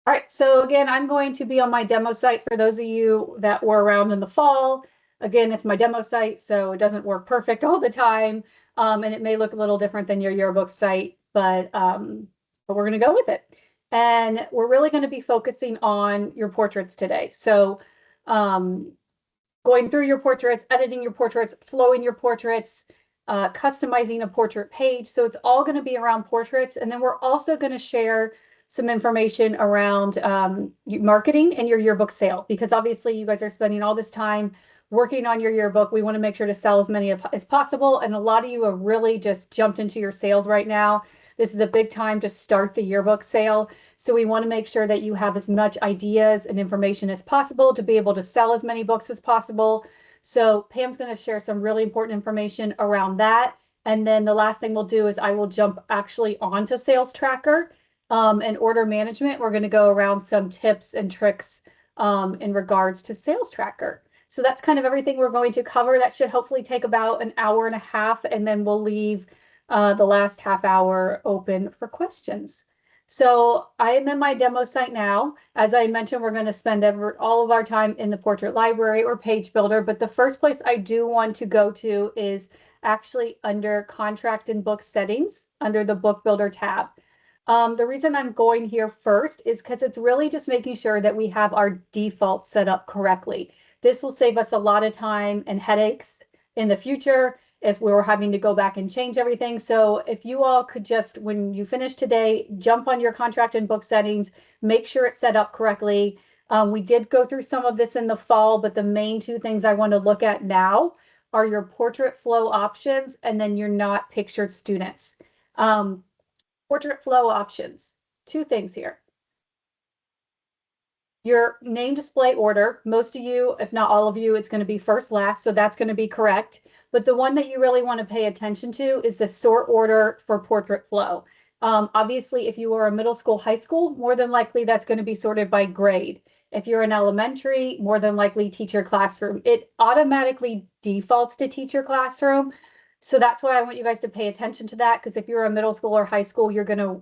All right, so again, I'm going to be on my demo site for those of you that were around in the fall. Again, it's my demo site, so it doesn't work perfect all the time. And it may look a little different than your yearbook site, but we're going to go with it. And we're really going to be focusing on your portraits today. So going through your portraits, editing your portraits, flowing your portraits, customizing a portrait page. So it's all going to be around portraits. And then we're also going to share some information around marketing and your yearbook sale, because obviously you guys are spending all this time working on your yearbook. We want to make sure to sell as many as possible. And a lot of you have really just jumped into your sales right now. This is a big time to start the yearbook sale. So we want to make sure that you have as much ideas and information as possible to be able to sell as many books as possible. So Pam's going to share some really important information around that. And then the last thing we'll do is I will jump actually onto Sales Tracker and order management. We're going to go around some tips and tricks in regards to Sales Tracker. So that's kind of everything we're going to cover. That should hopefully take about an hour and a half, and then we'll leave the last half hour open for questions. So I am in my demo site now. As I mentioned, we're going to spend all of our time in the portrait library or page builder, but the first place I do want to go to is actually under contract and book settings under the book builder tab. The reason I'm going here first is because it's really just making sure that we have our defaults set up correctly. This will save us a lot of time and headaches in the future if we were having to go back and change everything. So if you all could just, when you finish today, jump on your contract and book settings, make sure it's set up correctly. We did go through some of this in the fall, but the main two things I want to look at now are your portrait flow options and then your not pictured students. Portrait flow options, two things here. Your name display order, most of you, if not all of you, it's going to be first last, so that's going to be correct. But the one that you really want to pay attention to is the sort order for portrait flow. Obviously, if you are a middle school, high school, more than likely that's going to be sorted by grade. If you're in elementary, more than likely teacher classroom. It automatically defaults to teacher classroom. So that's why I want you guys to pay attention to that, because if you're a middle school or high school, you're going to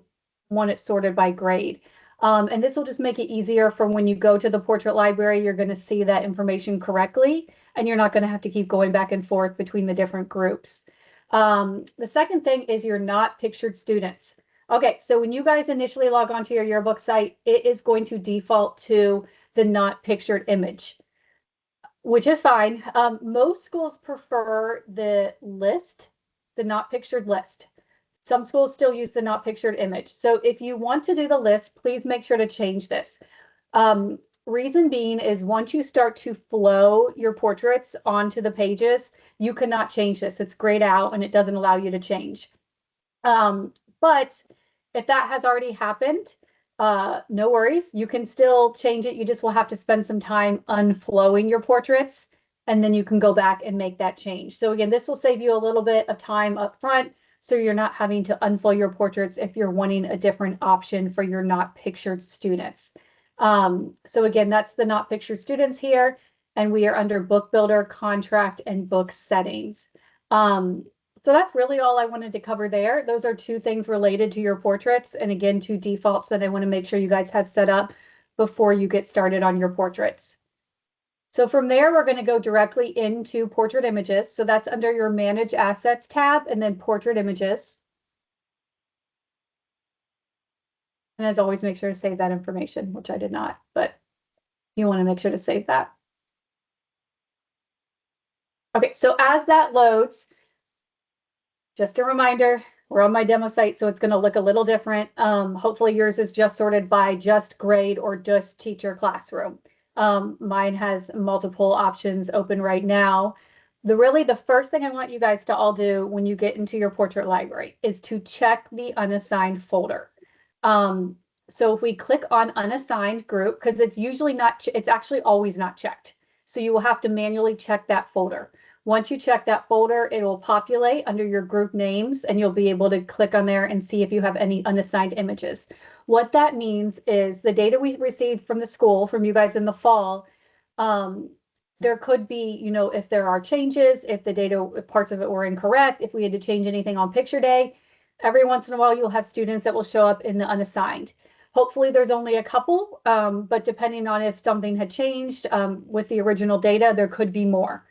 want it sorted by grade. And this will just make it easier for when you go to the portrait library, you're going to see that information correctly, and you're not going to have to keep going back and forth between the different groups. The second thing is your not pictured students. Okay, so when you guys initially log onto your yearbook site, it is going to default to the not pictured image, which is fine. Most schools prefer the list, the not pictured list. Some schools still use the not pictured image. So if you want to do the list, please make sure to change this. Reason being is once you start to flow your portraits onto the pages, you cannot change this. It's grayed out and it doesn't allow you to change. But if that has already happened, no worries. You can still change it. You just will have to spend some time unflowing your portraits, and then you can go back and make that change. So again, this will save you a little bit of time up front, so you're not having to unflow your portraits if you're wanting a different option for your not pictured students. So again, that's the not pictured students here, and we are under book builder, contract, and book settings. So that's really all I wanted to cover there. Those are two things related to your portraits, and again, two defaults that I want to make sure you guys have set up before you get started on your portraits. So from there, we're going to go directly into portrait images. So that's under your Manage Assets tab and then Portrait Images. And as always, make sure to save that information, which I did not, but you want to make sure to save that. Okay, so as that loads, just a reminder, we're on my demo site, so it's going to look a little different. Hopefully yours is just sorted by just grade or just teacher classroom. Mine has multiple options open right now. The first thing I want you guys to all do when you get into your portrait library is to check the unassigned folder. So if we click on unassigned group, because it's usually not, it's actually always not checked. So you will have to manually check that folder. Once you check that folder, it will populate under your group names, and you'll be able to click on there and see if you have any unassigned images. What that means is the data we received from the school, from you guys in the fall, there could be, you know, if there are changes, if the data, if parts of it were incorrect, if we had to change anything on picture day, every once in a while you'll have students that will show up in the unassigned. Hopefully there's only a couple, but depending on if something had changed with the original data, there could be more.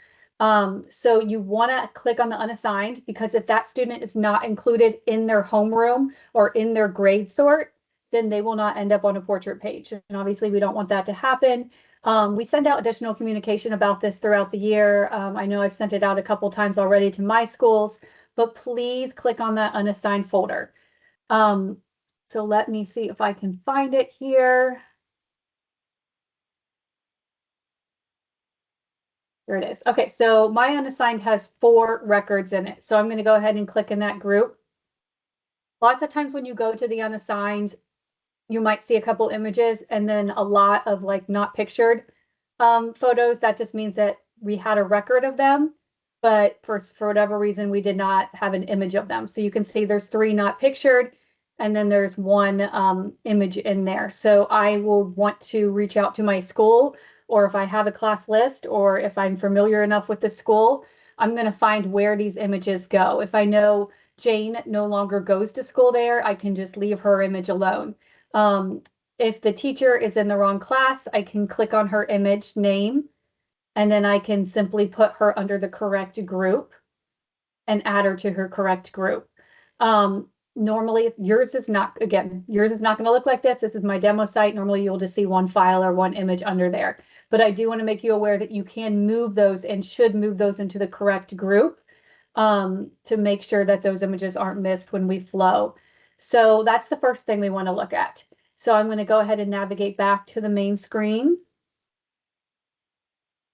So you want to click on the unassigned, because if that student is not included in their homeroom or in their grade sort, then they will not end up on a portrait page. And obviously we don't want that to happen. We send out additional communication about this throughout the year. I know I've sent it out a couple times already to my schools, but please click on that unassigned folder. So let me see if I can find it here. There it is. Okay, so my unassigned has 4 records in it. So I'm going to go ahead and click in that group. Lots of times when you go to the unassigned, you might see a couple images and then a lot of like not pictured photos. That just means that we had a record of them, but for whatever reason, we did not have an image of them. So you can see there's 3 not pictured, and then there's 1 image in there. So I will want to reach out to my school, or if I have a class list, or if I'm familiar enough with the school, I'm going to find where these images go. If I know Jane no longer goes to school there, I can just leave her image alone. If the teacher is in the wrong class, I can click on her image name, and then I can simply put her under the correct group and add her to her correct group. Normally yours is not going to look like this. This is my demo site. Normally you'll just see 1 file or 1 image under there, but I do want to make you aware that you can move those and should move those into the correct group to make sure that those images aren't missed when we flow. So that's the first thing we want to look at. So I'm going to go ahead and navigate back to the main screen.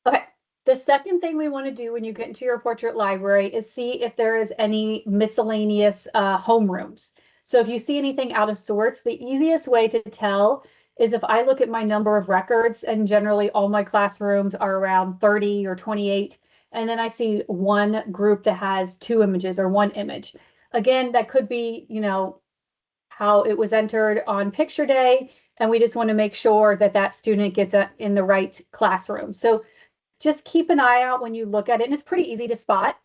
Okay, the second thing we want to do when you get into your portrait library is see if there is any miscellaneous homerooms. So if you see anything out of sorts, the easiest way to tell is if I look at my number of records, and generally all my classrooms are around 30 or 28, and then I see 1 group that has 2 images or 1 image. Again, that could be, you know, how it was entered on picture day, and we just want to make sure that that student gets in the right classroom. So just keep an eye out when you look at it, and it's pretty easy to spot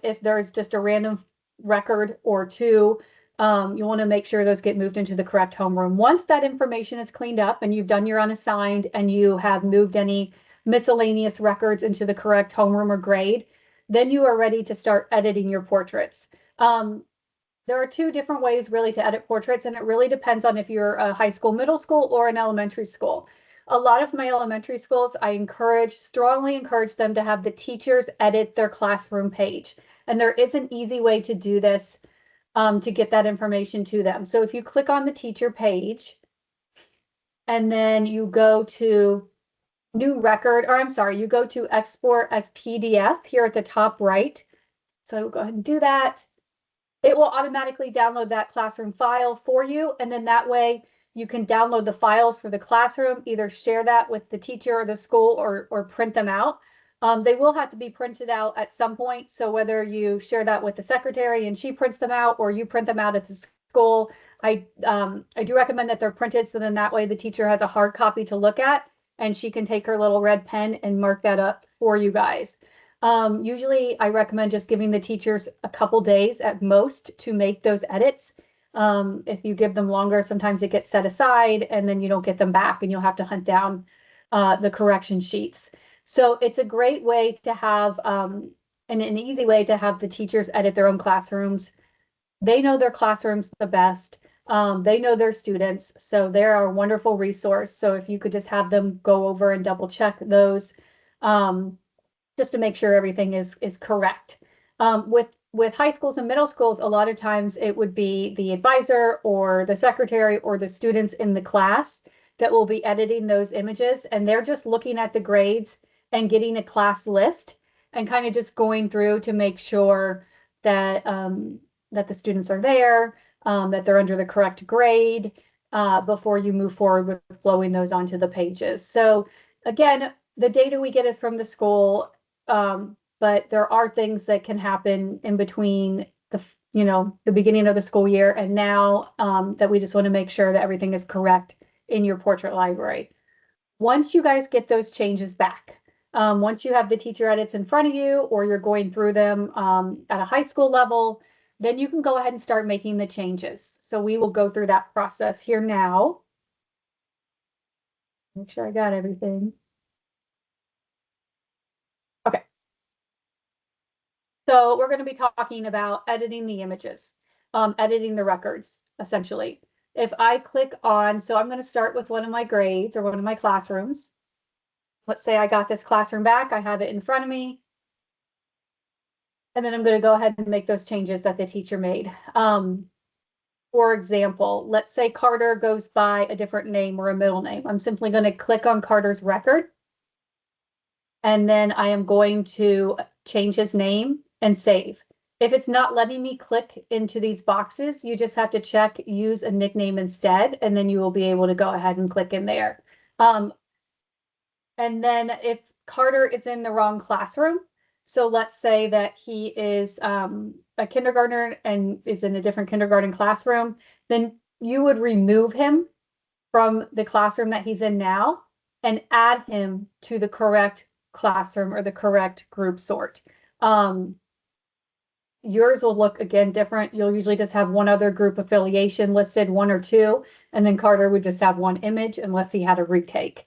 if there's just a random record or 2. You want to make sure those get moved into the correct homeroom. Once that information is cleaned up and you've done your unassigned and you have moved any miscellaneous records into the correct homeroom or grade, then you are ready to start editing your portraits. There are 2 different ways really to edit portraits, and it really depends on if you're a high school, middle school, or an elementary school. A lot of my elementary schools, I strongly encourage them to have the teachers edit their classroom page. And there is an easy way to do this to get that information to them. So if you click on the teacher page, and then you go to new record, or I'm sorry, you go to export as PDF here at the top right. So we'll go ahead and do that. It will automatically download that classroom file for you. And then that way you can download the files for the classroom, either share that with the teacher or the school, or print them out. They will have to be printed out at some point. So whether you share that with the secretary and she prints them out, or you print them out at the school, I do recommend that they're printed. So then that way the teacher has a hard copy to look at, and she can take her little red pen and mark that up for you guys. Usually I recommend just giving the teachers a couple days at most to make those edits. If you give them longer, sometimes it gets set aside and then you don't get them back, and you'll have to hunt down the correction sheets. So it's a great way to have, and an easy way to have the teachers edit their own classrooms. They know their classrooms the best. They know their students, so they're a wonderful resource. So if you could just have them go over and double check those, just to make sure everything is correct. With high schools and middle schools, a lot of times it would be the advisor or the secretary or the students in the class that will be editing those images, and they're just looking at the grades and getting a class list and kind of just going through to make sure that that the students are there, that they're under the correct grade before you move forward with flowing those onto the pages. So again, the data we get is from the school. But there are things that can happen in between the beginning of the school year and now that we just want to make sure that everything is correct in your portrait library. Once you guys get those changes back, once you have the teacher edits in front of you, or you're going through them at a high school level, then you can go ahead and start making the changes. So we will go through that process here now. Make sure I got everything. Okay. So we're going to be talking about editing the images, editing the records, essentially. If I click on, so I'm going to start with one of my grades or one of my classrooms. Let's say I got this classroom back. I have it in front of me. And then I'm going to go ahead and make those changes that the teacher made. For example, let's say Carter goes by a different name or a middle name. I'm simply going to click on Carter's record. And then I am going to change his name and save. If it's not letting me click into these boxes, you just have to check use a nickname instead, and then you will be able to go ahead and click in there. And then if Carter is in the wrong classroom, so let's say that he is a kindergartner and is in a different kindergarten classroom, then you would remove him from the classroom that he's in now and add him to the correct classroom or the correct group sort. Yours will look again different. You'll usually just have one other group affiliation listed, one or two, and then Carter would just have one image unless he had a retake.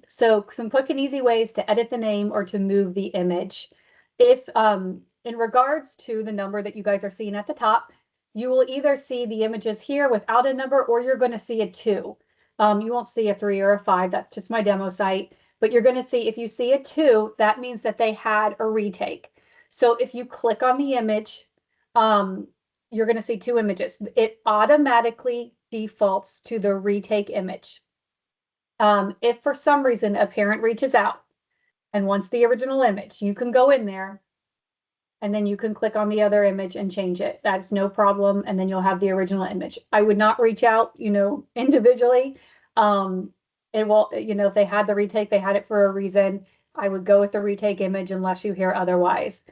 So some quick and easy ways to edit the name or to move the image. If in regards to the number that you guys are seeing at the top, you will either see the images here without a number or you're going to see a 2. You won't see a 3 or a 5. That's just my demo site. But you're going to see, if you see a 2, that means that they had a retake. So if you click on the image, you're going to see 2 images. It automatically defaults to the retake image. If for some reason a parent reaches out and wants the original image, you can go in there and then you can click on the other image and change it. That's no problem. And then you'll have the original image. I would not reach out, individually. It will, if they had the retake, they had it for a reason. I would go with the retake image unless you hear otherwise.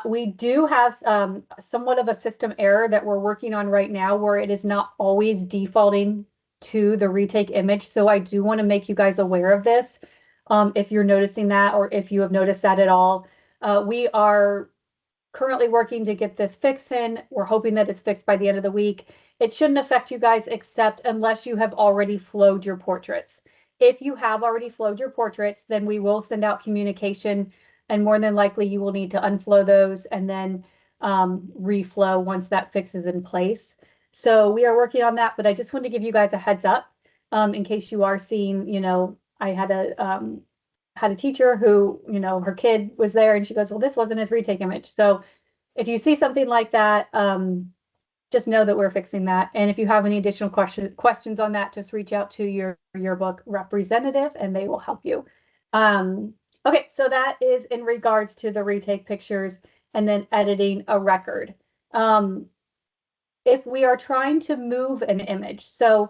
We do have somewhat of a system error that we're working on right now where it is not always defaulting to the retake image. So I do want to make you guys aware of this. If you're noticing that or if you have noticed that at all, we are currently working to get this fixed in. We're hoping that it's fixed by the end of the week. It shouldn't affect you guys except unless you have already flowed your portraits. If you have already flowed your portraits, then we will send out communication and more than likely you will need to unflow those and then reflow once that fix is in place. So we are working on that, but I just wanted to give you guys a heads up in case you are seeing, I had a teacher who, her kid was there and she goes, well, this wasn't his retake image. So if you see something like that, just know that we're fixing that. And if you have any additional questions on that, just reach out to your yearbook representative and they will help you. Okay, so that is in regards to the retake pictures and then editing a record. If we are trying to move an image, so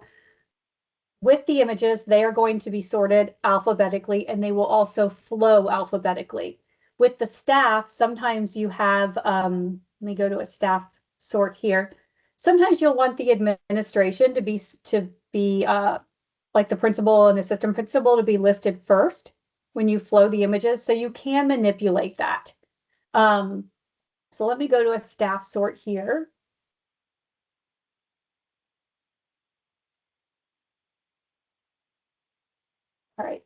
with the images, they are going to be sorted alphabetically and they will also flow alphabetically. With the staff, sometimes you have, let me go to a staff sort here. Sometimes you'll want the administration to be like the principal and assistant principal to be listed first when you flow the images. So you can manipulate that. So let me go to a staff sort here. All right.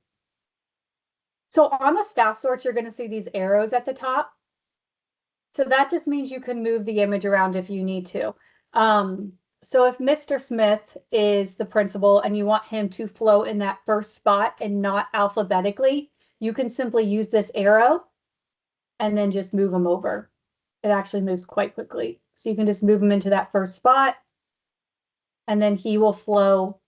So on the staff sorts, you're going to see these arrows at the top. So that just means you can move the image around if you need to. So if Mr. Smith is the principal and you want him to flow in that first spot and not alphabetically, you can simply use this arrow and then just move him over. It actually moves quite quickly. So you can just move him into that first spot and then he will flow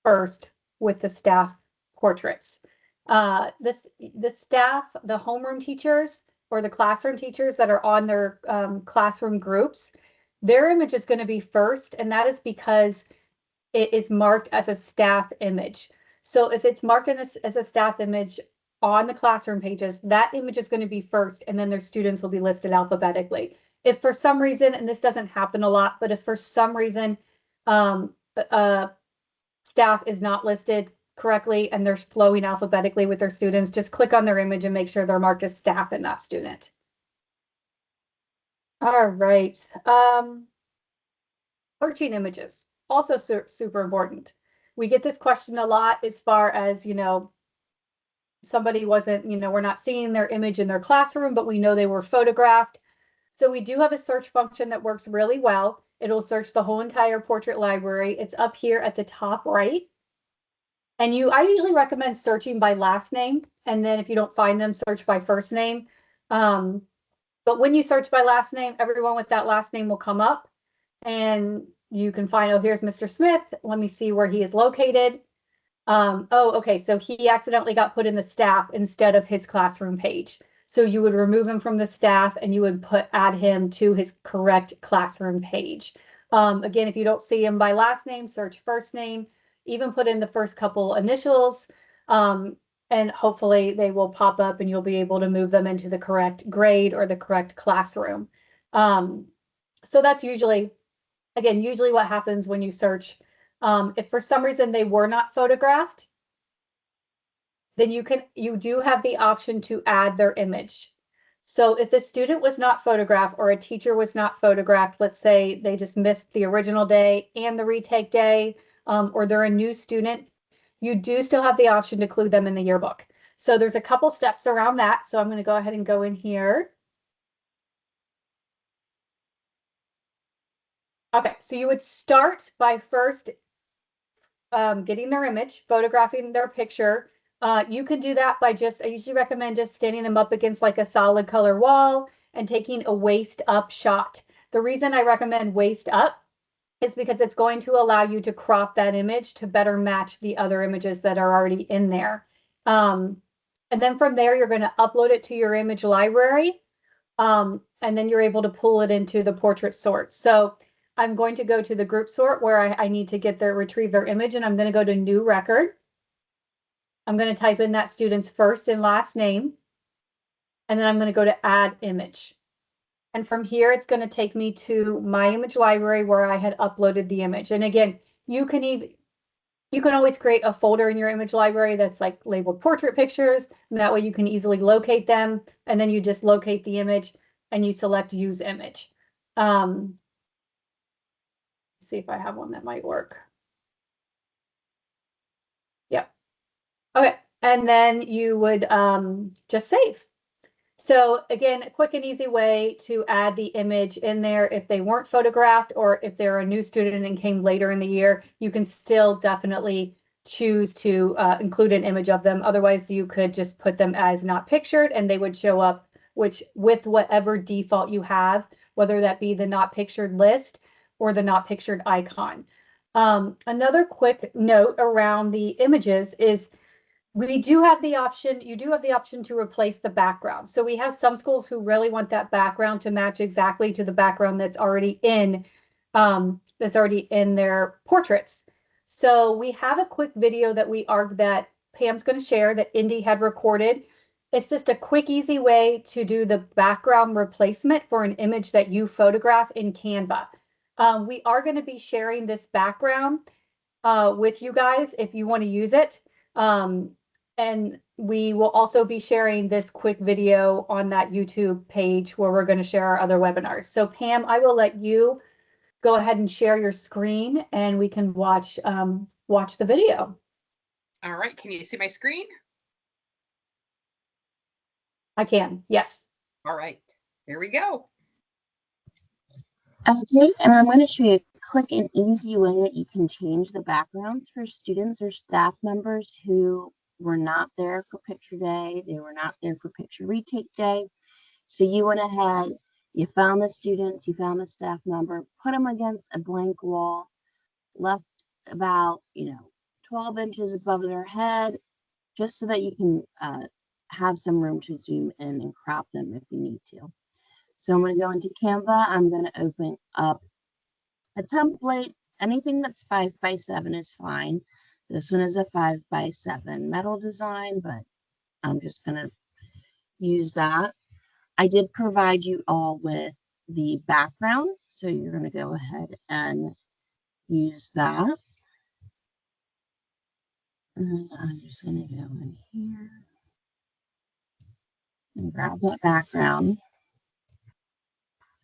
first with the staff portraits. The staff, the homeroom teachers or the classroom teachers that are on their classroom groups, their image is going to be first, and that is because it is marked as a staff image. So if it's marked as a staff image on the classroom pages, that image is going to be first, and then their students will be listed alphabetically. If for some reason, and this doesn't happen a lot, but if for some reason staff is not listed correctly and they're flowing alphabetically with their students, just click on their image and make sure they're marked as staff and not student. All right. Searching images, also super important. We get this question a lot as far as, somebody wasn't, we're not seeing their image in their classroom, but we know they were photographed. So we do have a search function that works really well. It'll search the whole entire portrait library. It's up here at the top right. And I usually recommend searching by last name. And then if you don't find them, search by first name. But when you search by last name, everyone with that last name will come up. And you can find, oh, here's Mr. Smith. Let me see where he is located. Oh, okay, so he accidentally got put in the staff instead of his classroom page. So you would remove him from the staff and you would add him to his correct classroom page. Again, if you don't see him by last name, search first name, even put in the first couple initials, and hopefully they will pop up and you'll be able to move them into the correct grade or the correct classroom. So that's usually what happens when you search. If for some reason they were not photographed, then you do have the option to add their image. So if the student was not photographed or a teacher was not photographed, let's say they just missed the original day and the retake day, or they're a new student, you do still have the option to include them in the yearbook. So there's a couple steps around that. So I'm going to go ahead and go in here. Okay, so you would start by first getting their image, photographing their picture. You can do that by I usually recommend just standing them up against like a solid color wall and taking a waist up shot. The reason I recommend waist up is because it's going to allow you to crop that image to better match the other images that are already in there. And then from there, you're going to upload it to your image library. And then you're able to pull it into the portrait sort. So I'm going to go to the group sort where I need to retrieve their image, and I'm going to go to new record. I'm going to type in that student's first and last name, and then I'm going to go to add image. And from here, it's going to take me to my image library where I had uploaded the image. And again, you can always create a folder in your image library that's like labeled portrait pictures, and that way you can easily locate them. And then you just locate the image and you select use image. See if I have one that might work. Yep. Okay. And then you would just save. So again, a quick and easy way to add the image in there. If they weren't photographed or if they're a new student and came later in the year, you can still definitely choose to include an image of them. Otherwise, you could just put them as not pictured and they would show up with whatever default you have, whether that be the not pictured list or the not pictured icon. Another quick note around the images is you do have the option to replace the background. So we have some schools who really want that background to match exactly to the background that's already in their portraits. So we have a quick video that Pam's going to share that Indy had recorded. It's just a quick, easy way to do the background replacement for an image that you photograph in Canva. We are going to be sharing this background with you guys if you want to use it. And we will also be sharing this quick video on that YouTube page where we're going to share our other webinars. So Pam, I will let you go ahead and share your screen and we can watch the video. All right, can you see my screen? I can, yes. All right, here we go. Okay, and I'm going to show you a quick and easy way that you can change the backgrounds for students or staff members who were not there for picture day. They were not there for picture retake day. So you went ahead, you found the students, you found the staff member, put them against a blank wall, left about, 12 inches above their head, just so that you can have some room to zoom in and crop them if you need to. So I'm going to go into Canva. I'm going to open up a template. Anything that's 5x7 is fine. This one is a 5x7 metal design, but I'm just going to use that. I did provide you all with the background, so you're going to go ahead and use that. And I'm just going to go in here and grab that background.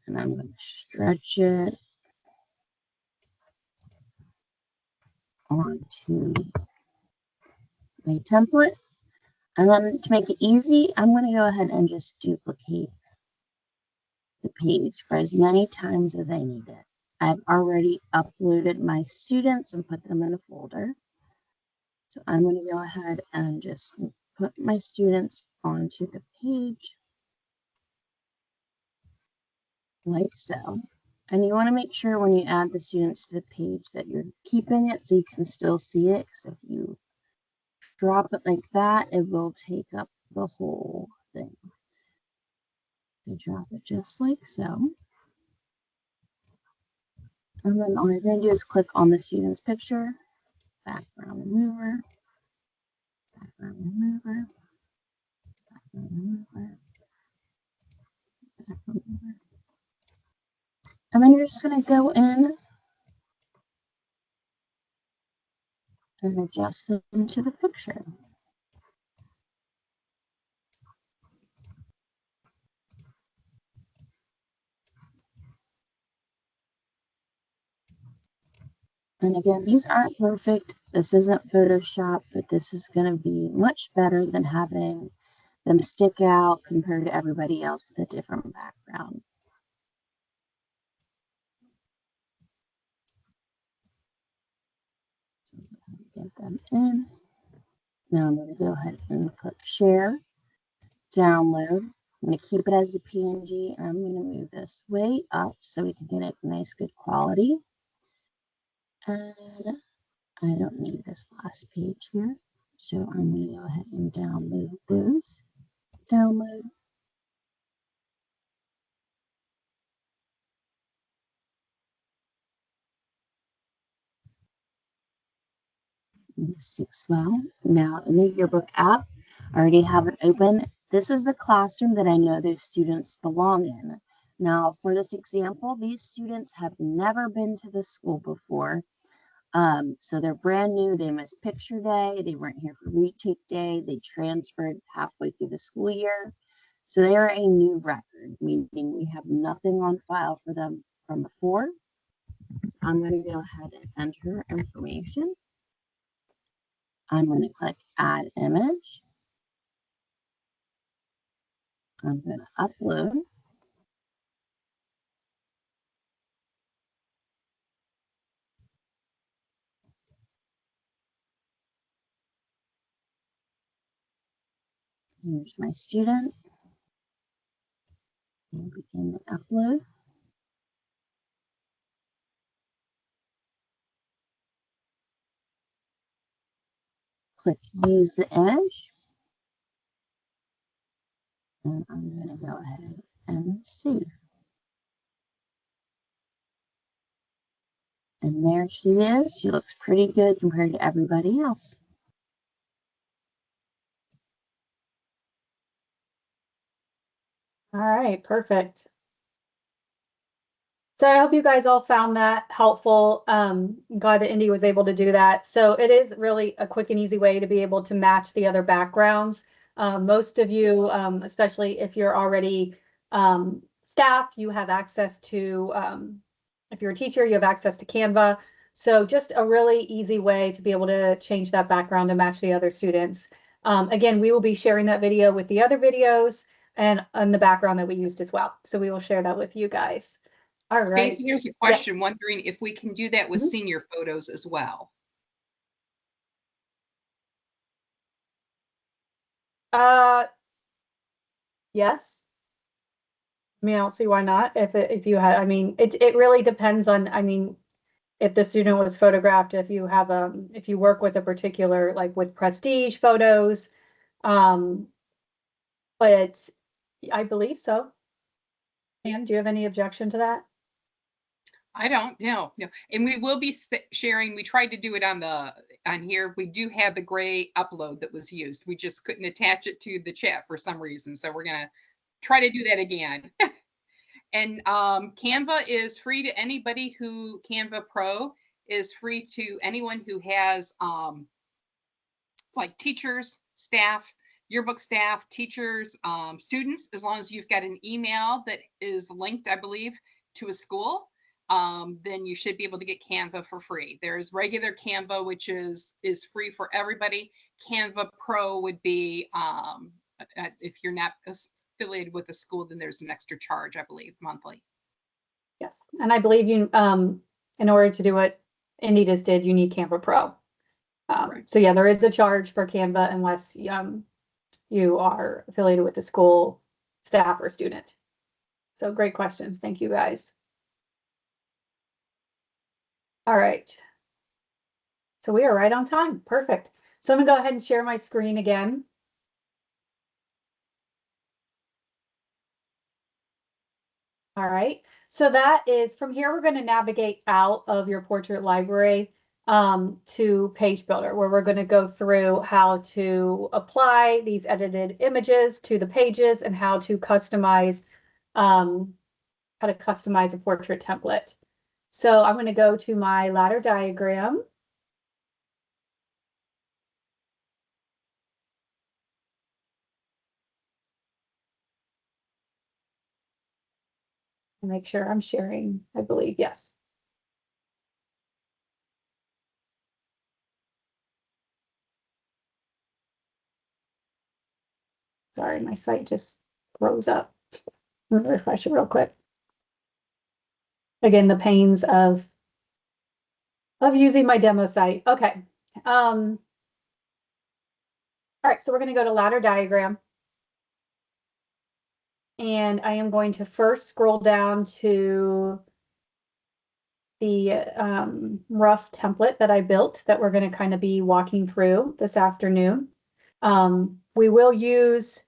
And I'm going to stretch it onto my template. And then to make it easy, I'm going to go ahead and just duplicate the page for as many times as I need it. I've already uploaded my students and put them in a folder. So I'm going to go ahead and just put my students onto the page like so. And you want to make sure when you add the students to the page that you're keeping it so you can still see it. Because if you drop it like that, it will take up the whole thing. So drop it just like so. And then all you're going to do is click on the student's picture, background remover, background remover, background remover, background remover. And then you're just going to go in and adjust them to the picture. And again, these aren't perfect. This isn't Photoshop, but this is going to be much better than having them stick out compared to everybody else with a different background. So get them in. Now I'm going to go ahead and click share, download. I'm going to keep it as a PNG, and I'm going to move this way up so we can get a nice good quality. And I don't need this last page here, so I'm going to go ahead and download those. Download. This takes well. Now in the Yearbook app, I already have it open. This is the classroom that I know those students belong in. Now for this example, these students have never been to the school before. So they're brand new. They missed picture day. They weren't here for retake day. They transferred halfway through the school year. So they are a new record, meaning we have nothing on file for them from before. So I'm going to go ahead and enter information. I'm going to click add image. I'm going to upload. Here's my student. We'll begin the upload. Click use the image. And I'm going to go ahead and save. And there she is. She looks pretty good compared to everybody else. All right, perfect. So I hope you guys all found that helpful. Glad that Indy was able to do that. So it is really a quick and easy way to be able to match the other backgrounds. Most of you, especially if you're already staff, you have access to, if you're a teacher, you have access to Canva. So just a really easy way to be able to change that background to match the other students. Again, we will be sharing that video with the other videos and the background that we used as well. So we will share that with you guys. All right. Stacy, here's a question, wondering if we can do that with senior photos as well. Yes. I mean, I don't see why not. If you had, I mean, it really depends on, I mean, if the student was photographed, if you have if you work with a particular, like with prestige photos, but I believe so. And do you have any objection to that? I don't know. No. And we will be sharing. We tried to do it on here. We do have the gray upload that was used. We just couldn't attach it to the chat for some reason. So we're going to try to do that again. And Canva is free to anybody who, Canva Pro is free to anyone who has like teachers, staff, yearbook staff, teachers, students, as long as you've got an email that is linked, I believe, to a school, then you should be able to get Canva for free. There's regular Canva, which is free for everybody. Canva Pro would be, if you're not affiliated with a school, then there's an extra charge, I believe, monthly. Yes, and I believe you, in order to do what Indy just did, you need Canva Pro. So yeah, there is a charge for Canva unless you are affiliated with the school, staff, or student. So great questions. Thank you, guys. All right. So we are right on time. Perfect. So I'm gonna go ahead and share my screen again. All right. So that is, from here, we're going to navigate out of your portrait library to Page Builder, where we're going to go through how to apply these edited images to the pages and how to customize a portrait template. So I'm going to go to my ladder diagram. Make sure I'm sharing, I believe, yes. Sorry, my site just froze up. I'm gonna refresh it real quick. Again, the pains of using my demo site. Okay. All right, so we're going to go to ladder diagram. And I am going to first scroll down to the rough template that I built that we're going to kind of be walking through this afternoon. We will use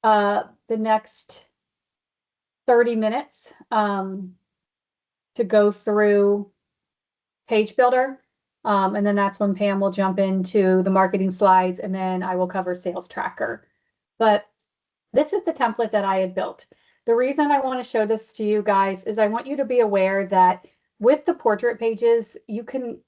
the next 30 minutes to go through Page Builder. And then that's when Pam will jump into the marketing slides, and then I will cover Sales Tracker. But this is the template that I had built. The reason I want to show this to you guys is I want you to be aware that with the portrait pages, you can,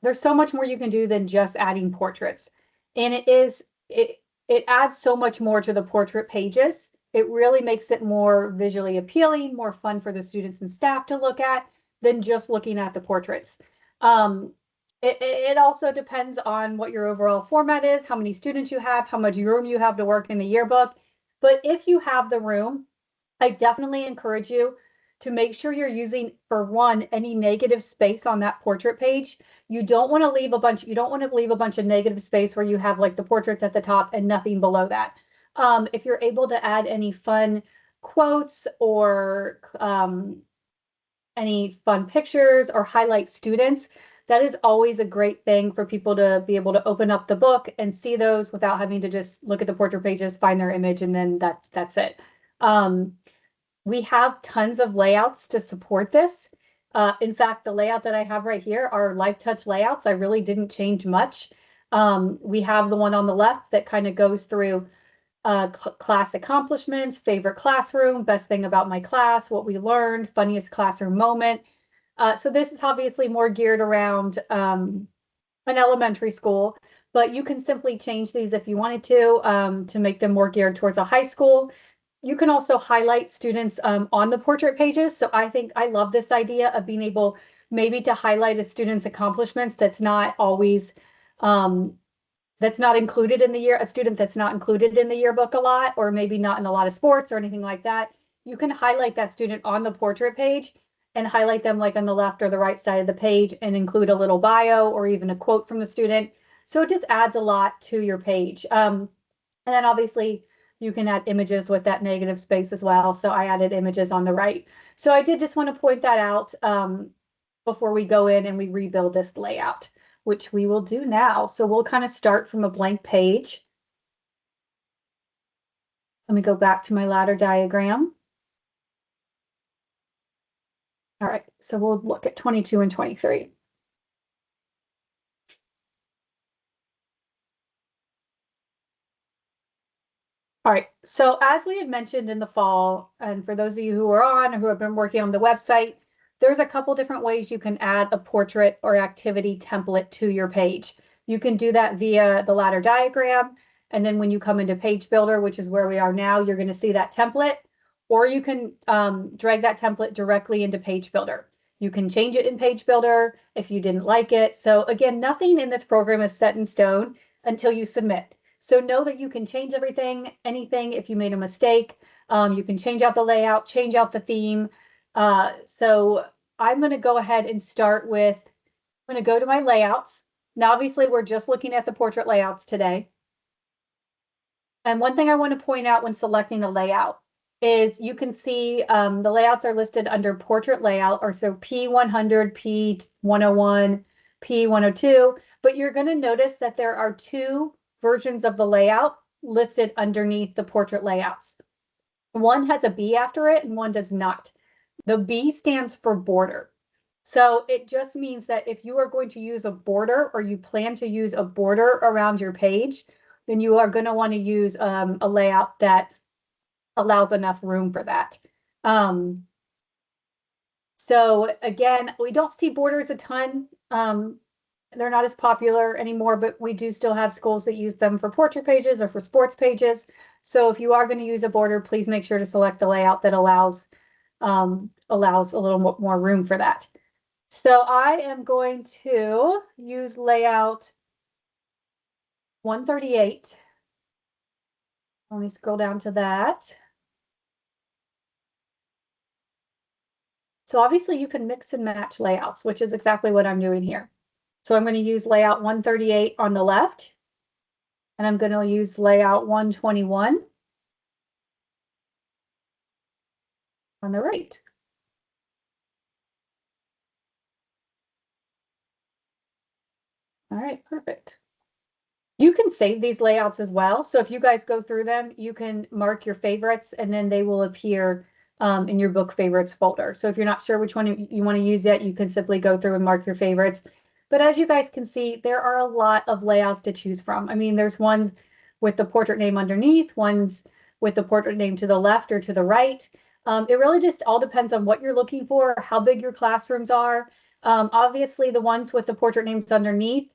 there's so much more you can do than just adding portraits. And it adds so much more to the portrait pages. It really makes it more visually appealing, more fun for the students and staff to look at than just looking at the portraits. It also depends on what your overall format is, how many students you have, how much room you have to work in the yearbook. But if you have the room, I definitely encourage you to make sure you're using, for one, any negative space on that portrait page. You don't want to leave a bunch of negative space where you have like the portraits at the top and nothing below that. If you're able to add any fun quotes or any fun pictures or highlight students, that is always a great thing for people to be able to open up the book and see those without having to just look at the portrait pages, find their image, and then that's it. We have tons of layouts to support this. In fact, the layout that I have right here are Life Touch layouts. I really didn't change much. We have the one on the left that kind of goes through class accomplishments, favorite classroom, best thing about my class, what we learned, funniest classroom moment. So this is obviously more geared around an elementary school, but you can simply change these if you wanted to make them more geared towards a high school. You can also highlight students on the portrait pages. So I love this idea of being able maybe to highlight a student's accomplishments that's not always that's not included in a student that's not included in the yearbook a lot, or maybe not in a lot of sports or anything like that. You can highlight that student on the portrait page and highlight them like on the left or the right side of the page and include a little bio or even a quote from the student. So it just adds a lot to your page. And then obviously you can add images with that negative space as well. So I added images on the right. So I did just want to point that out before we go in and we rebuild this layout, which we will do now. So we'll kind of start from a blank page. Let me go back to my ladder diagram. All right, so we'll look at 22 and 23. All right, so as we had mentioned in the fall, and for those of you who are on or who have been working on the website, there's a couple different ways you can add a portrait or activity template to your page. You can do that via the ladder diagram. And then when you come into Page Builder, which is where we are now, you're going to see that template, or you can drag that template directly into Page Builder. You can change it in Page Builder if you didn't like it. So again, nothing in this program is set in stone until you submit. So know that you can change everything, anything if you made a mistake. You can change out the layout, change out the theme. So I'm going to go ahead and start with, I'm going to go to my layouts. Now, obviously, we're just looking at the portrait layouts today. And one thing I want to point out when selecting the layout is you can see the layouts are listed under portrait layout, or so P100, P101, P102, but you're going to notice that there are two versions of the layout listed underneath the portrait layouts. One has a B after it and one does not. The B stands for border. So it just means that if you are going to use a border, or you plan to use a border around your page, then you are going to want to use a layout that allows enough room for that. So again, we don't see borders a ton. They're not as popular anymore, but we do still have schools that use them for portrait pages or for sports pages. So if you are going to use a border, please make sure to select the layout that allows a little more room for that. So I am going to use layout 138. Let me scroll down to that. So obviously you can mix and match layouts, which is exactly what I'm doing here. So I'm going to use layout 138 on the left, and I'm going to use layout 121 on the right. All right, perfect. You can save these layouts as well. So if you guys go through them, you can mark your favorites, and then they will appear in your book favorites folder. So if you're not sure which one you want to use yet, you can simply go through and mark your favorites. But as you guys can see, there are a lot of layouts to choose from. I mean, there's ones with the portrait name underneath, ones with the portrait name to the left or to the right. It really just all depends on what you're looking for, how big your classrooms are. Obviously, the ones with the portrait names underneath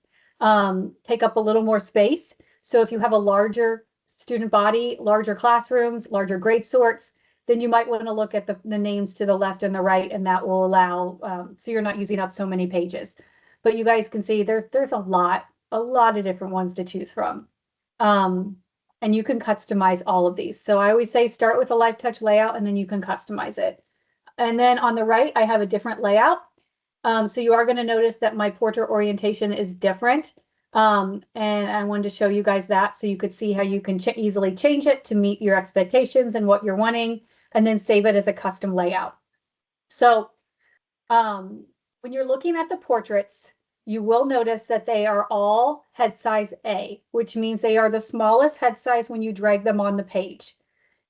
take up a little more space. So if you have a larger student body, larger classrooms, larger grade sorts, then you might want to look at the names to the left and the right, and that will allow, so you're not using up so many pages. But you guys can see there's a lot of different ones to choose from. And you can customize all of these. So I always say start with a light touch layout, and then you can customize it. And then on the right, I have a different layout. So you are going to notice that my portrait orientation is different. And I wanted to show you guys that so you could see how you can easily change it to meet your expectations and what you're wanting, and then save it as a custom layout. So when you're looking at the portraits, you will notice that they are all head size A, which means they are the smallest head size when you drag them on the page.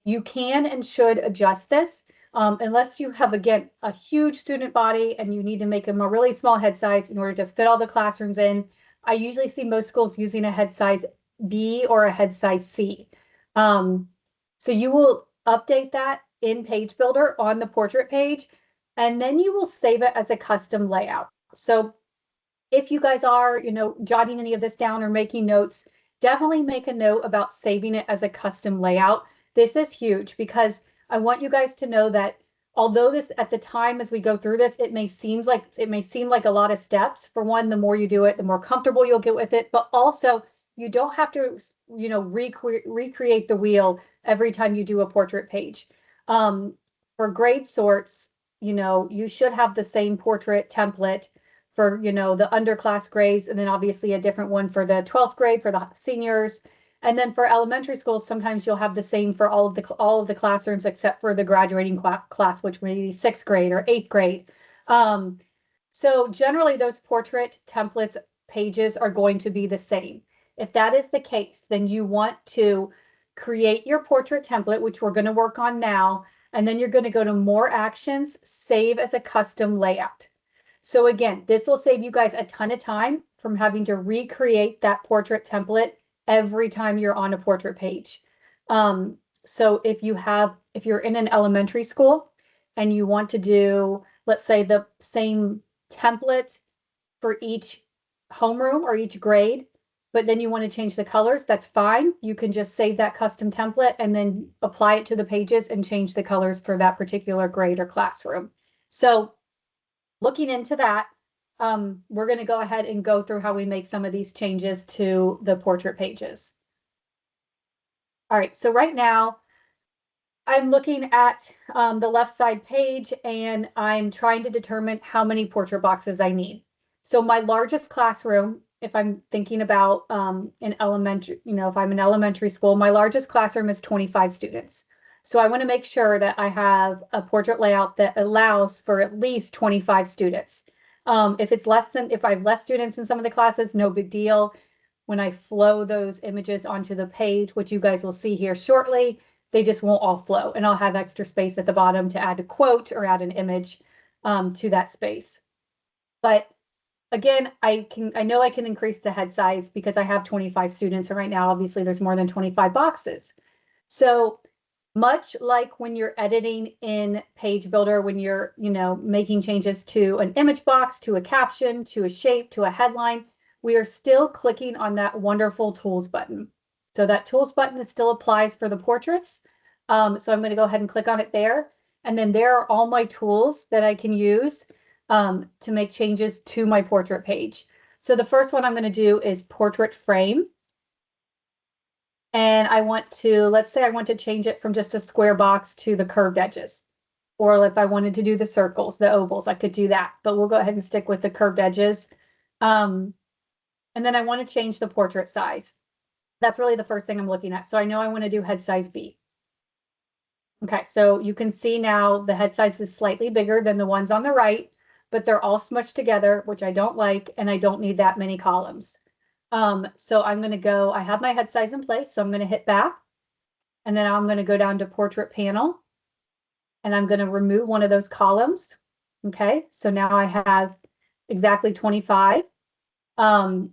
You can and should adjust this. Unless you have, again, a huge student body and you need to make them a really small head size in order to fit all the classrooms in. I usually see most schools using a head size B or a head size C. So you will update that in Page Builder on the portrait page, and then you will save it as a custom layout. So if you guys are, jotting any of this down or making notes, definitely make a note about saving it as a custom layout. This is huge because I want you guys to know that although this at the time as we go through this, it may seem like a lot of steps. For one, the more you do it, the more comfortable you'll get with it. But also, you don't have to, recreate the wheel every time you do a portrait page. For grade sorts, you should have the same portrait template for, the underclass grades, and then obviously a different one for the 12th grade for the seniors. And then for elementary schools, sometimes you'll have the same for all of the classrooms except for the graduating class, which may be 6th grade or 8th grade. So generally those portrait templates pages are going to be the same. If that is the case, then you want to create your portrait template, which we're going to work on now, and then you're going to go to more actions, save as a custom layout. So again, this will save you guys a ton of time from having to recreate that portrait template every time you're on a portrait page. So if you're in an elementary school and you want to do, let's say, the same template for each homeroom or each grade, but then you want to change the colors, that's fine. You can just save that custom template and then apply it to the pages and change the colors for that particular grade or classroom. So looking into that, we're going to go ahead and go through how we make some of these changes to the portrait pages. All right, so right now I'm looking at the left side page and I'm trying to determine how many portrait boxes I need. So my largest classroom, if I'm thinking about an elementary, if I'm in elementary school, my largest classroom is 25 students. So I want to make sure that I have a portrait layout that allows for at least 25 students. If I have less students in some of the classes, no big deal. When I flow those images onto the page, which you guys will see here shortly, they just won't all flow, and I'll have extra space at the bottom to add a quote or add an image to that space. But again, I know I can increase the head size because I have 25 students, and right now, obviously, there's more than 25 boxes. So much like when you're editing in Page Builder, when you're, making changes to an image box, to a caption, to a shape, to a headline, we are still clicking on that wonderful Tools button. So that Tools button still applies for the portraits. So I'm going to go ahead and click on it there. And then there are all my tools that I can use to make changes to my portrait page. So the first one I'm going to do is Portrait Frame. And let's say I want to change it from just a square box to the curved edges. Or if I wanted to do the circles, the ovals, I could do that. But we'll go ahead and stick with the curved edges. And then I want to change the portrait size. That's really the first thing I'm looking at. So I know I want to do head size B. Okay, so you can see now the head size is slightly bigger than the ones on the right, but they're all smushed together, which I don't like, and I don't need that many columns. So I'm going to go, I have my head size in place, so I'm going to hit back, and then I'm going to go down to Portrait Panel, and I'm going to remove one of those columns. Okay, so now I have exactly 25.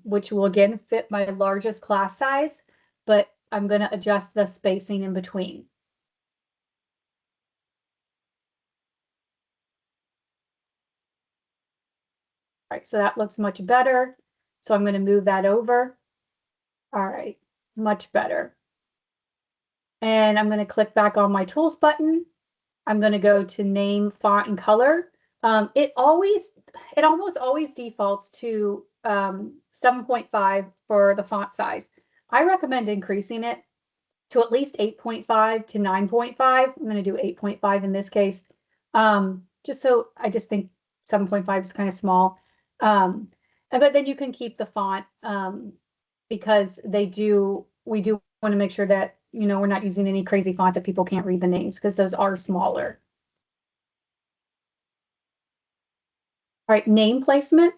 Which will again fit my largest class size, but I'm going to adjust the spacing in between. All right, so that looks much better. So I'm going to move that over. All right, much better. And I'm going to click back on my tools button. I'm going to go to name, font, and color. It almost always defaults to 7.5 for the font size. I recommend increasing it to at least 8.5 to 9.5. I'm going to do 8.5 in this case. I just think 7.5 is kind of small. But then you can keep the font because we do want to make sure that, we're not using any crazy font that people can't read the names because those are smaller. All right, name placement.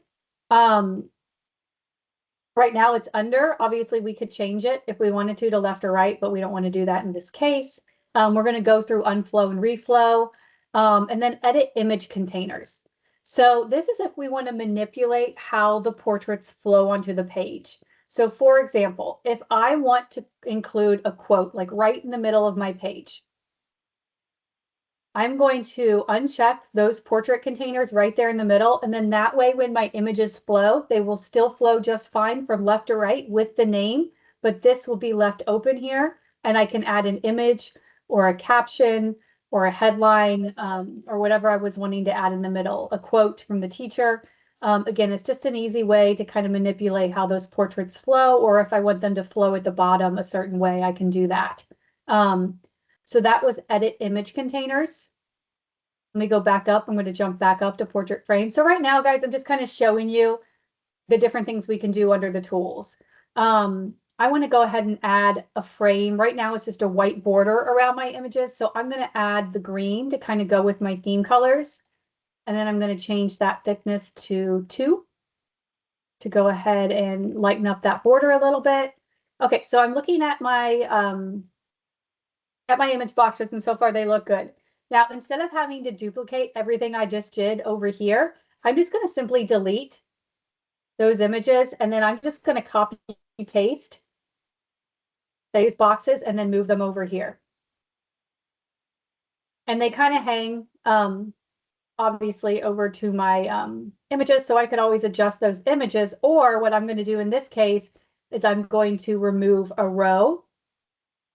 Right now it's under. Obviously, we could change it if we wanted to left or right, but we don't want to do that in this case. We're going to go through unflow and reflow, and then edit image containers. So this is if we want to manipulate how the portraits flow onto the page. So for example, if I want to include a quote like right in the middle of my page, I'm going to uncheck those portrait containers right there in the middle. And then that way, when my images flow, they will still flow just fine from left to right with the name, but this will be left open here. And I can add an image or a caption or a headline or whatever I was wanting to add in the middle, a quote from the teacher. Again, it's just an easy way to kind of manipulate how those portraits flow, or if I want them to flow at the bottom a certain way, I can do that. So that was edit image containers. Let me go back up. I'm going to jump back up to portrait frame. So right now, guys, I'm just kind of showing you the different things we can do under the tools. I want to go ahead and add a frame. Right now, it's just a white border around my images. So I'm going to add the green to kind of go with my theme colors. And then I'm going to change that thickness to 2 to go ahead and lighten up that border a little bit. Okay, so I'm looking at my image boxes, and so far they look good. Now, instead of having to duplicate everything I just did over here, I'm just going to simply delete those images, and then I'm just going to copy and paste these boxes and then move them over here. And they kind of hang, obviously, over to my images, so I could always adjust those images. Or what I'm going to do in this case is I'm going to remove a row,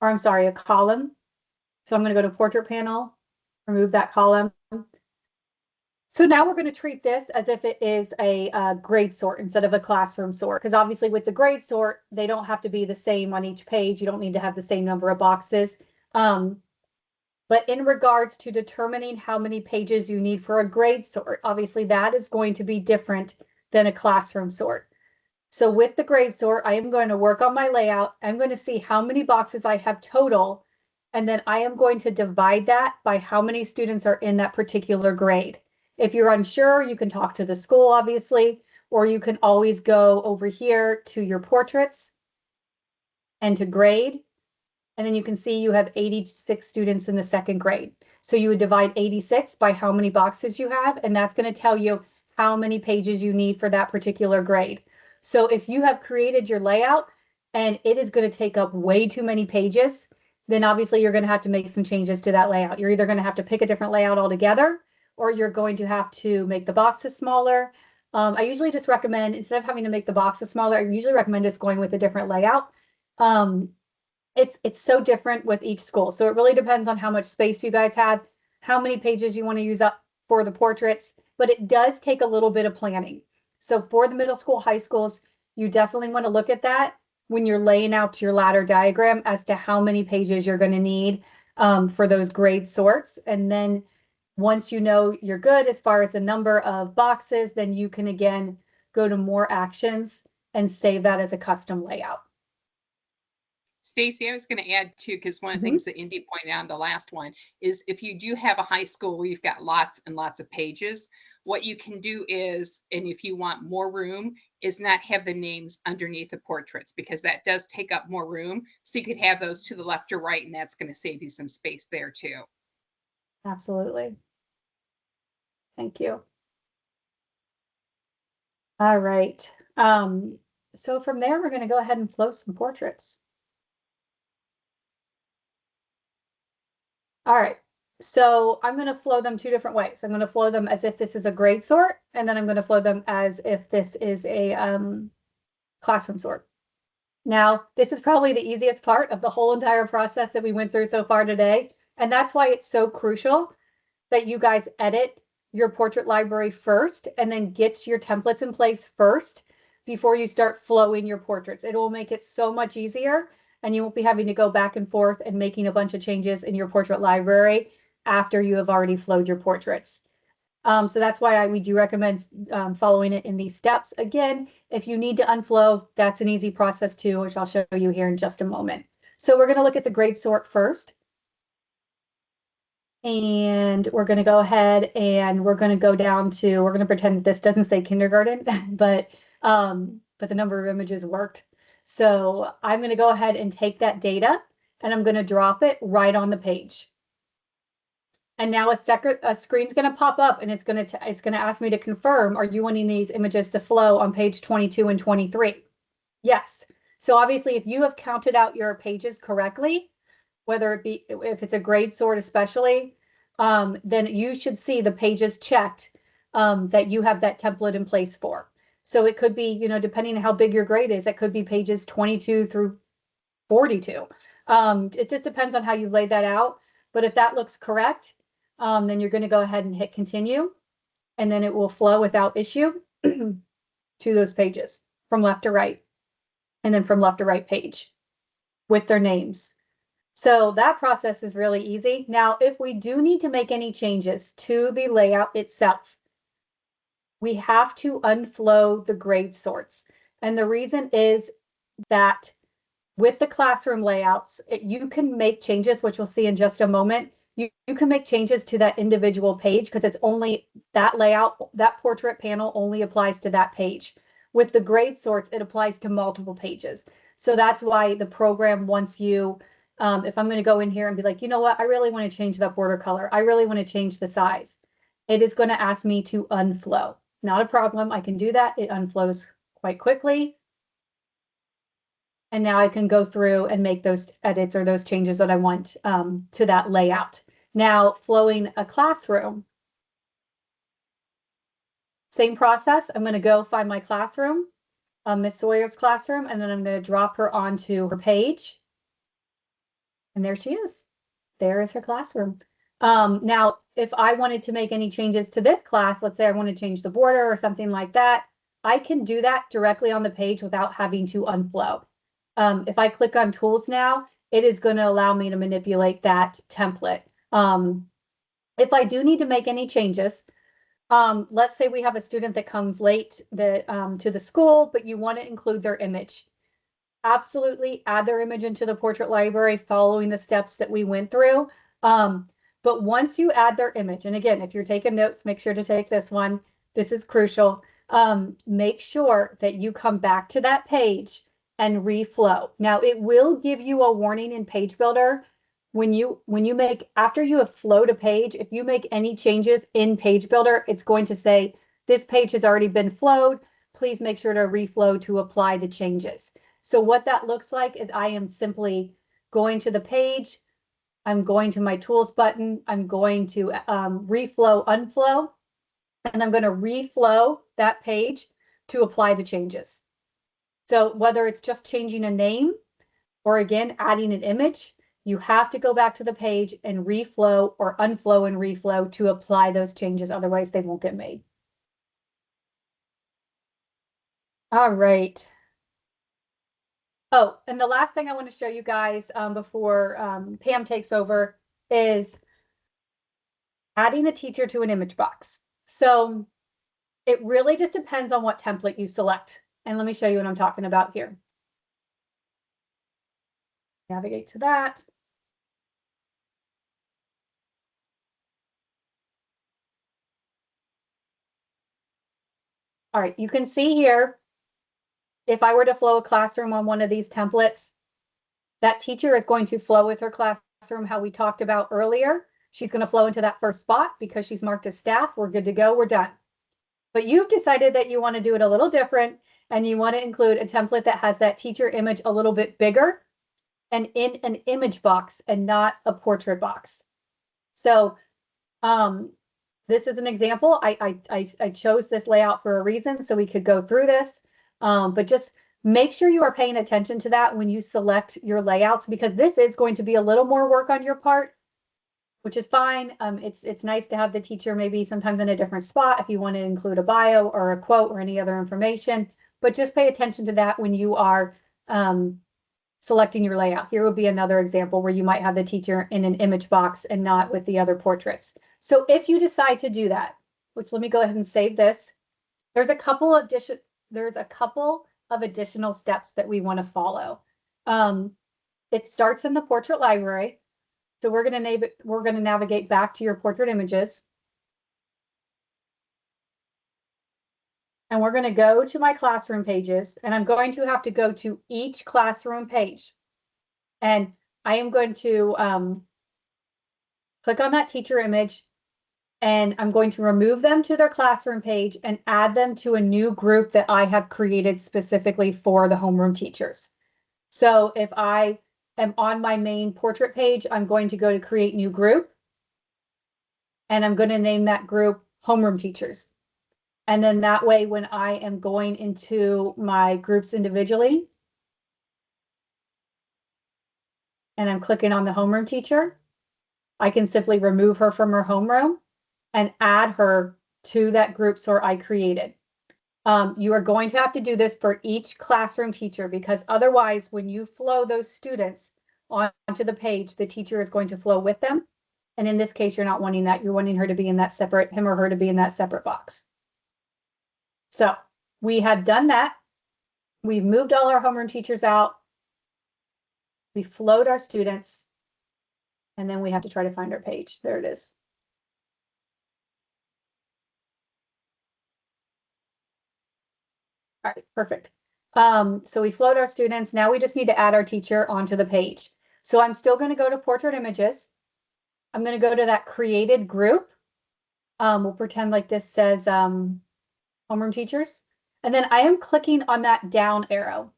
or I'm sorry, a column. So I'm going to go to portrait panel, remove that column. So now we're going to treat this as if it is a grade sort instead of a classroom sort, because obviously with the grade sort, they don't have to be the same on each page. You don't need to have the same number of boxes. But in regards to determining how many pages you need for a grade sort, obviously that is going to be different than a classroom sort. So with the grade sort, I am going to work on my layout. I'm going to see how many boxes I have total, and then I am going to divide that by how many students are in that particular grade. If you're unsure, you can talk to the school, obviously, or you can always go over here to your portraits and to grade. And then you can see you have 86 students in the second grade. So you would divide 86 by how many boxes you have, and that's going to tell you how many pages you need for that particular grade. So if you have created your layout and it is going to take up way too many pages, then obviously you're going to have to make some changes to that layout. You're either going to have to pick a different layout altogether, or you're going to have to make the boxes smaller. I usually just recommend, instead of having to make the boxes smaller, I usually recommend just going with a different layout. It's so different with each school. So it really depends on how much space you guys have, how many pages you want to use up for the portraits, but it does take a little bit of planning. So for the middle school, high schools, you definitely want to look at that when you're laying out your ladder diagram as to how many pages you're going to need for those grade sorts. And then once you know you're good as far as the number of boxes, then you can again go to more actions and save that as a custom layout. Stacy, I was going to add too, because one of the things that Indy pointed out in the last one is if you do have a high school where you've got lots and lots of pages, what you can do is, and if you want more room, is not have the names underneath the portraits, because that does take up more room. So you could have those to the left or right, and that's going to save you some space there too. Absolutely. Thank you. All right. So from there, we're going to go ahead and flow some portraits. All right, so I'm going to flow them two different ways. I'm going to flow them as if this is a grade sort, and then I'm going to flow them as if this is a classroom sort. Now, this is probably the easiest part of the whole entire process that we went through so far today, and that's why it's so crucial that you guys edit your portrait library first and then get your templates in place first before you start flowing your portraits. It will make it so much easier, and you won't be having to go back and forth and making a bunch of changes in your portrait library after you have already flowed your portraits. So that's why we do recommend following it in these steps. Again, if you need to unflow, that's an easy process too, which I'll show you here in just a moment. So we're going to look at the grade sort first. And we're going to go ahead and we're going to go down to, we're going to pretend this doesn't say kindergarten, but the number of images worked. So I'm going to go ahead and take that data and I'm going to drop it right on the page. And now a screen's going to pop up and it's going to ask me to confirm, are you wanting these images to flow on page 22 and 23? Yes. So obviously if you have counted out your pages correctly, whether it be, if it's a grade sort especially, then you should see the pages checked that you have that template in place for. So it could be, depending on how big your grade is, it could be pages 22 through 42. It just depends on how you lay that out. But if that looks correct, then you're going to go ahead and hit continue, and then it will flow without issue to those pages from left to right, and then from left to right page with their names. So that process is really easy. Now, if we do need to make any changes to the layout itself, we have to unflow the grade sorts. And the reason is that with the classroom layouts, you can make changes, which we'll see in just a moment. You can make changes to that individual page because it's only that layout, that portrait panel only applies to that page. With the grade sorts, it applies to multiple pages. So that's why the program wants you, if I'm going to go in here and be like, you know what, I really want to change that border color. I really want to change the size. It is going to ask me to unflow. Not a problem. I can do that. It unflows quite quickly. And now I can go through and make those edits or those changes that I want to that layout. Now, flowing a classroom. Same process. I'm going to go find my classroom. Miss Sawyer's classroom, and then I'm going to drop her onto her page. And there she is. There is her classroom. Now, if I wanted to make any changes to this class, let's say I want to change the border or something like that, I can do that directly on the page without having to unflow. If I click on tools now, it is going to allow me to manipulate that template. If I do need to make any changes, let's say we have a student that comes late to the school, but you want to include their image. Absolutely add their image into the portrait library following the steps that we went through. But once you add their image, and again, if you're taking notes, make sure to take this one. This is crucial. Make sure that you come back to that page and reflow. Now, it will give you a warning in Page Builder when you make, after you have flowed a page, if you make any changes in Page Builder, it's going to say, this page has already been flowed. Please make sure to reflow to apply the changes. So what that looks like is I am simply going to the page. I'm going to my tools button. I'm going to reflow, unflow, and I'm going to reflow that page to apply the changes. So whether it's just changing a name or again, adding an image, you have to go back to the page and reflow or unflow and reflow to apply those changes. Otherwise, they won't get made. All right. Oh, and the last thing I want to show you guys before Pam takes over is adding a teacher to an image box. So it really just depends on what template you select. And let me show you what I'm talking about here. Navigate to that. All right, you can see here, if I were to flow a classroom on one of these templates, that teacher is going to flow with her classroom how we talked about earlier. She's going to flow into that first spot because she's marked as staff. We're good to go. We're done. But you've decided that you want to do it a little different and you want to include a template that has that teacher image a little bit bigger and in an image box and not a portrait box. So this is an example. I chose this layout for a reason so we could go through this, but just make sure you are paying attention to that when you select your layouts, because this is going to be a little more work on your part, which is fine. It's nice to have the teacher maybe sometimes in a different spot if you want to include a bio or a quote or any other information, but just pay attention to that when you are selecting your layout. Here would be another example where you might have the teacher in an image box and not with the other portraits. So if you decide to do that, which let me go ahead and save this, there's a couple of additional steps that we want to follow. It starts in the portrait library. So we're going to navigate back to your portrait images. And we're going to go to my classroom pages, and I'm going to have to go to each classroom page. And I am going to click on that teacher image, and I'm going to remove them to their classroom page and add them to a new group that I have created specifically for the homeroom teachers. So if I am on my main portrait page, I'm going to go to create new group, and I'm going to name that group homeroom teachers. And then that way, when I am going into my groups individually, and I'm clicking on the homeroom teacher, I can simply remove her from her homeroom and add her to that group sort I created. You are going to have to do this for each classroom teacher, because otherwise, when you flow those students onto the page, the teacher is going to flow with them. And in this case, you're not wanting that. You're wanting her to be in that separate, him or her to be in that separate box. So we have done that. We've moved all our homeroom teachers out. We flowed our students. And then we have to try to find our page. There it is. All right, perfect. So we flowed our students. Now we just need to add our teacher onto the page. So I'm still going to go to portrait images. I'm going to go to that created group. We'll pretend like this says homeroom teachers. And then I am clicking on that down arrow.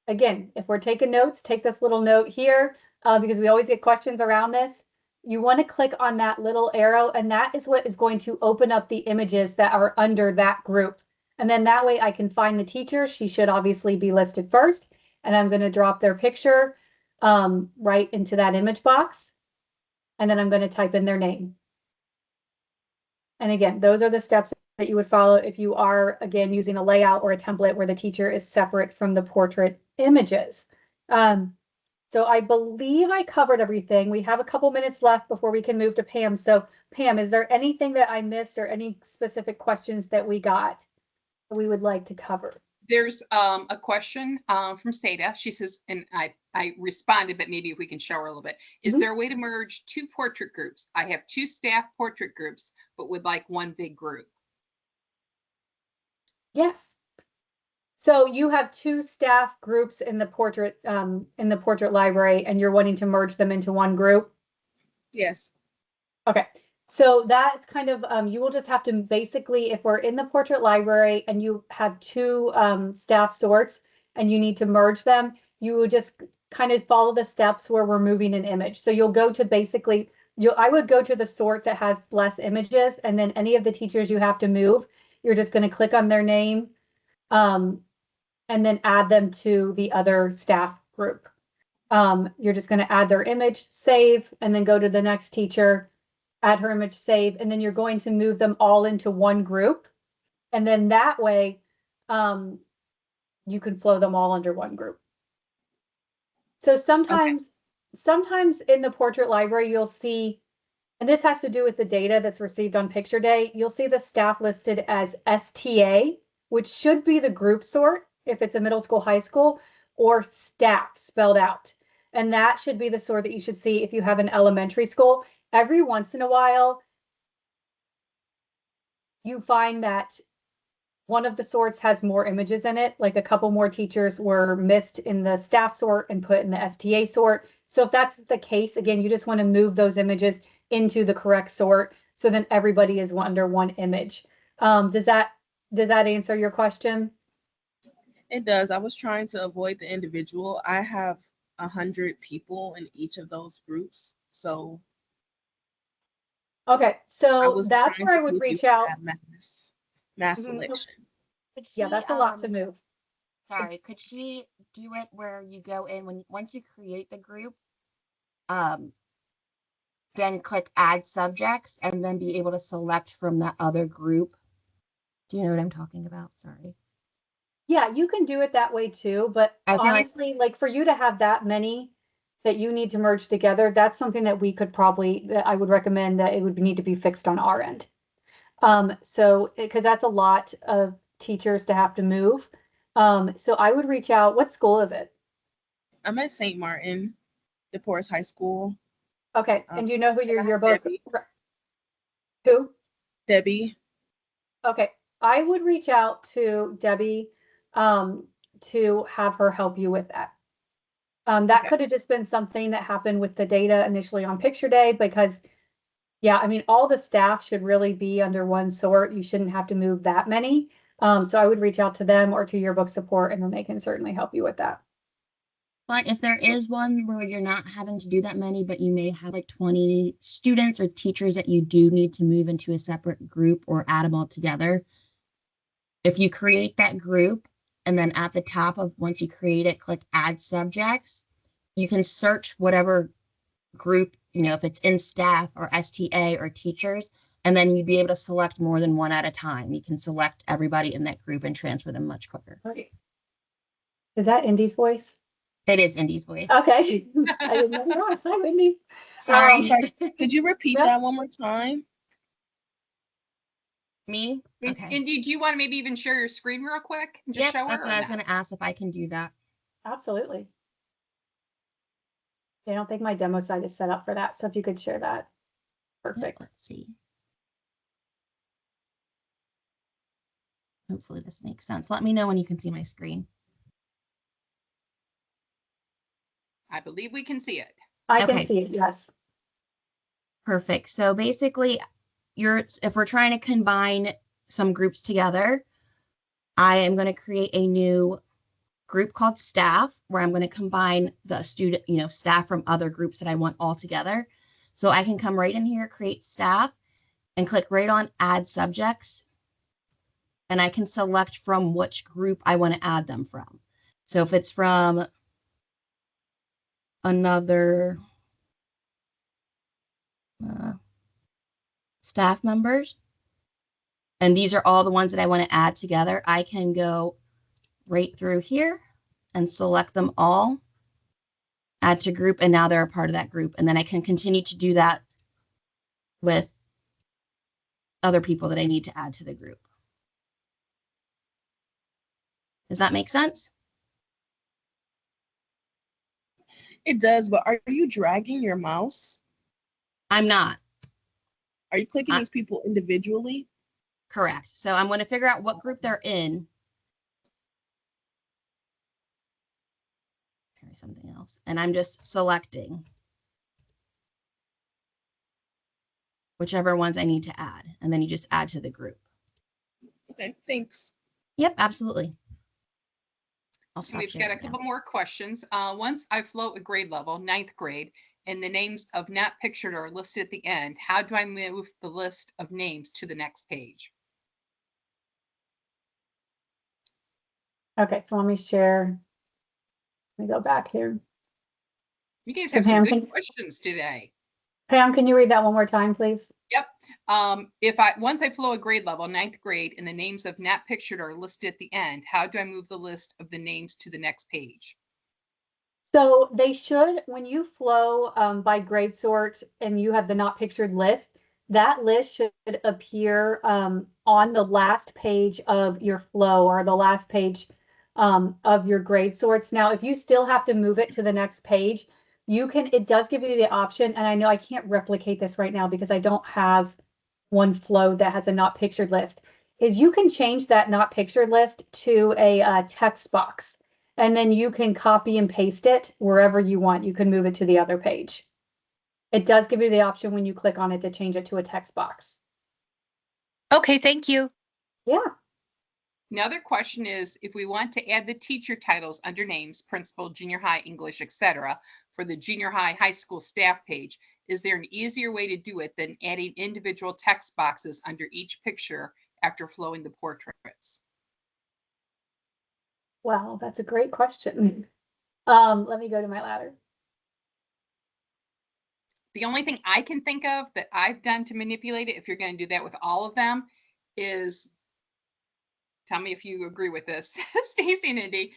Again, if we're taking notes, take this little note here because we always get questions around this. You want to click on that little arrow, and that is what is going to open up the images that are under that group. And then that way I can find the teacher. She should obviously be listed first. And I'm going to drop their picture right into that image box. And then I'm going to type in their name. And again, those are the steps that you would follow if you are, again, using a layout or a template where the teacher is separate from the portrait images. So I believe I covered everything. We have a couple minutes left before we can move to Pam. So Pam, is there anything that I missed or any specific questions that we got that we would like to cover? There's a question from Seda. She says, and I responded, but maybe if we can show her a little bit. Is there a way to merge two portrait groups? I have two staff portrait groups, but would like one big group. Yes. So you have two staff groups in the portrait library, and you're wanting to merge them into one group? Yes. Okay. So that's kind of, you will just have to basically, if we're in the portrait library and you have two staff sorts and you need to merge them, you will just kind of follow the steps where we're moving an image. So you'll go to basically, I would go to the sort that has less images, and then any of the teachers you have to move, you're just going to click on their name and then add them to the other staff group. You're just going to add their image, save, and then go to the next teacher, add her image, save, and then you're going to move them all into one group. And then that way, you can flow them all under one group. So sometimes in the portrait library, you'll see, and this has to do with the data that's received on picture day, you'll see the staff listed as STA, which should be the group sort if it's a middle school, high school, or staff spelled out. And that should be the sort that you should see if you have an elementary school. Every once in a while, you find that one of the sorts has more images in it, like a couple more teachers were missed in the staff sort and put in the STA sort. So if that's the case, again, you just want to move those images into the correct sort so then everybody is under one image. Does that answer your question? It does. I was trying to avoid the individual. I have 100 people in each of those groups. So okay, so that's where I would reach out. Mass selection. Yeah, that's a lot to move. Sorry, could she do it where you go in once you create the group, then click add subjects and then be able to select from that other group? Do you know what I'm talking about? Sorry. Yeah, you can do it that way too, but honestly, like for you to have that many that you need to merge together, that's something that that I would recommend that it would need to be fixed on our end. So because that's a lot of teachers to have to move. So I would reach out. What school is it? I'm at St. Martin, DePorres High School. Okay, and do you know who your yearbook? Debbie. Who? Debbie. Okay, I would reach out to Debbie to have her help you with that. That could have just been something that happened with the data initially on picture day, because yeah, I mean, all the staff should really be under one sort. You shouldn't have to move that many. So I would reach out to them or to yearbook support, and then they can certainly help you with that. But if there is one where you're not having to do that many, but you may have like 20 students or teachers that you do need to move into a separate group or add them all together, if you create that group and then at the top of once you create it, click add subjects, you can search whatever group, if it's in staff or STA or teachers, and then you'd be able to select more than one at a time. You can select everybody in that group and transfer them much quicker. Right. Is that Indy's voice? It is Indy's voice. Okay. I didn't know. Hi, Wendy. Sorry. Could you repeat that one more time? Me? Okay. Indy, do you want to maybe even share your screen real quick and just show her? That's what I was going to ask, if I can do that. Absolutely. I don't think my demo site is set up for that. So if you could share that. Perfect. Let's see. Hopefully this makes sense. Let me know when you can see my screen. I believe we can see it. I can see it, yes. Perfect. So basically, if we're trying to combine some groups together, I am going to create a new group called staff, where I'm going to combine the student, staff from other groups that I want all together. So I can come right in here, create staff, and click right on add subjects. and I can select from which group I want to add them from. So if it's from another staff members, and these are all the ones that I want to add together, I can go right through here and select them all, add to group, and now they're a part of that group. And then I can continue to do that with other people that I need to add to the group. Does that make sense? It does, but are you dragging your mouse? I'm not. Are you clicking these people individually? Correct. So I'm going to figure out what group they're in. Try something else. And I'm just selecting whichever ones I need to add. And then you just add to the group. Okay, thanks. Yep, absolutely. So we've got a couple more questions. Once I float a grade level, 9th grade, and the names of not pictured are listed at the end, how do I move the list of names to the next page? Okay, so let me share. Let me go back here. You guys So have some Pam, good questions today. Pam, can you read that one more time, please? Yep. Once I flow a grade level, 9th grade, and the names of not pictured are listed at the end, how do I move the list of the names to the next page? So they should, when you flow by grade sort and you have the not pictured list, that list should appear on the last page of your flow or the last page of your grade sorts. Now, if you still have to move it to the next page, you can, it does give you the option, and I know I can't replicate this right now because I don't have one flow that has a not pictured list, is you can change that not pictured list to a text box. And then you can copy and paste it wherever you want. You can move it to the other page. It does give you the option when you click on it to change it to a text box. Okay, thank you. Yeah. Another question is, if we want to add the teacher titles under names, principal, junior high, English, etc., for the junior high, high school staff page, is there an easier way to do it than adding individual text boxes under each picture after flowing the portraits? Wow, that's a great question. Let me go to my ladder. The only thing I can think of that I've done to manipulate it, if you're going to do that with all of them, is, tell me if you agree with this, Stacy and Indy.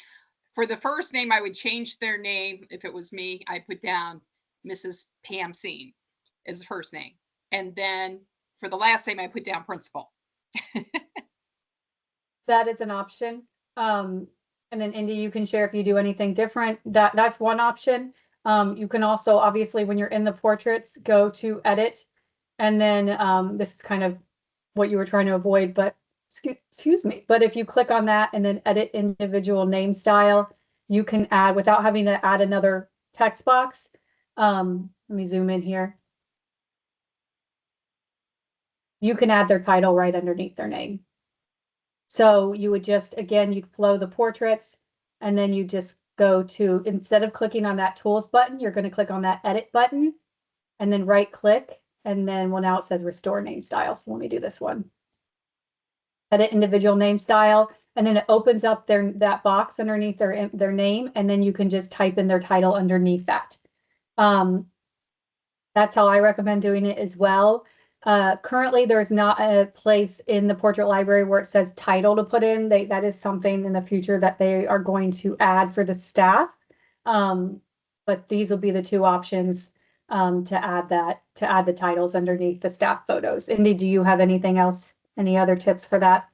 For the first name, I would change their name. If it was me, I put down Mrs. Pam Scene as the first name. And then for the last name, I put down principal. That is an option. And then Indy, you can share if you do anything different. That's one option. You can also, obviously, when you're in the portraits, go to edit. And then this is kind of what you were trying to avoid, but excuse me. But if you click on that and then edit individual name style, you can add, without having to add another text box. Let me zoom in here. You can add their title right underneath their name. So you would just, again, you'd flow the portraits, and then you just go to, instead of clicking on that tools button, you're going to click on that edit button and then right click. And then, well, now it says restore name style. So let me do this one. Edit individual name style. And then it opens up that box underneath their name. And then you can just type in their title underneath that. That's how I recommend doing it as well. Currently, there's not a place in the portrait library where it says title to put in. That is something in the future that they are going to add for the staff. But these will be the two options to add the titles underneath the staff photos. Indy, do you have anything else? Any other tips for that?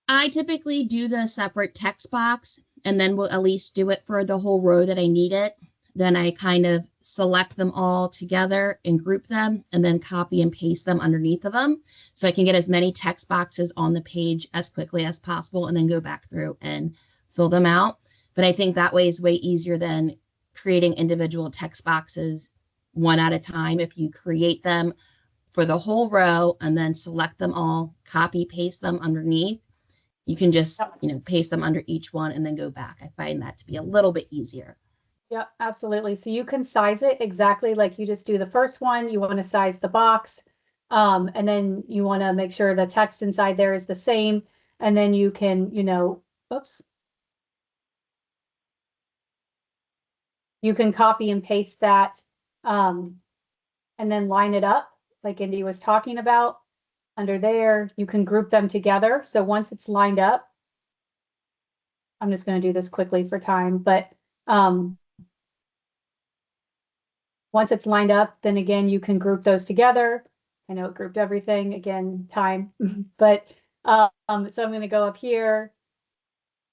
I typically do the separate text box, and then we'll at least do it for the whole row that I need it. Then I kind of select them all together and group them, and then copy and paste them underneath of them. So I can get as many text boxes on the page as quickly as possible, and then go back through and fill them out. But I think that way is way easier than creating individual text boxes one at a time. If you create them for the whole row and then select them all, copy, paste them underneath, you can just, paste them under each one and then go back. I find that to be a little bit easier. Yeah, absolutely. So you can size it exactly like you just do the first one. You want to size the box, and then you want to make sure the text inside there is the same. And then you can, oops. You can copy and paste that and then line it up like Indy was talking about. Under there, you can group them together. So once it's lined up, I'm just going to do this quickly for time, but once it's lined up, then again, you can group those together. I know it grouped everything, again, time, but so I'm going to go up here.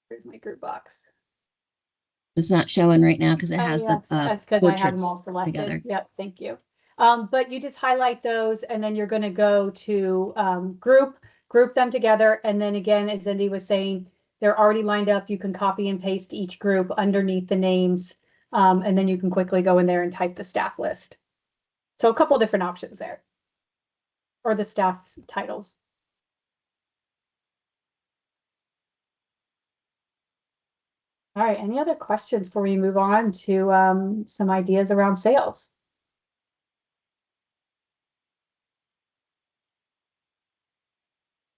Here's my group box. It's not showing right now because it has yes, the that's because I have them portraits all selected. together. Yep, thank you. But you just highlight those and then you're going to go to group them together. And then again, as Indy was saying, they're already lined up. You can copy and paste each group underneath the names. And then you can quickly go in there and type the staff list. So a couple different options there. Or the staff titles. All right, any other questions before we move on to some ideas around sales?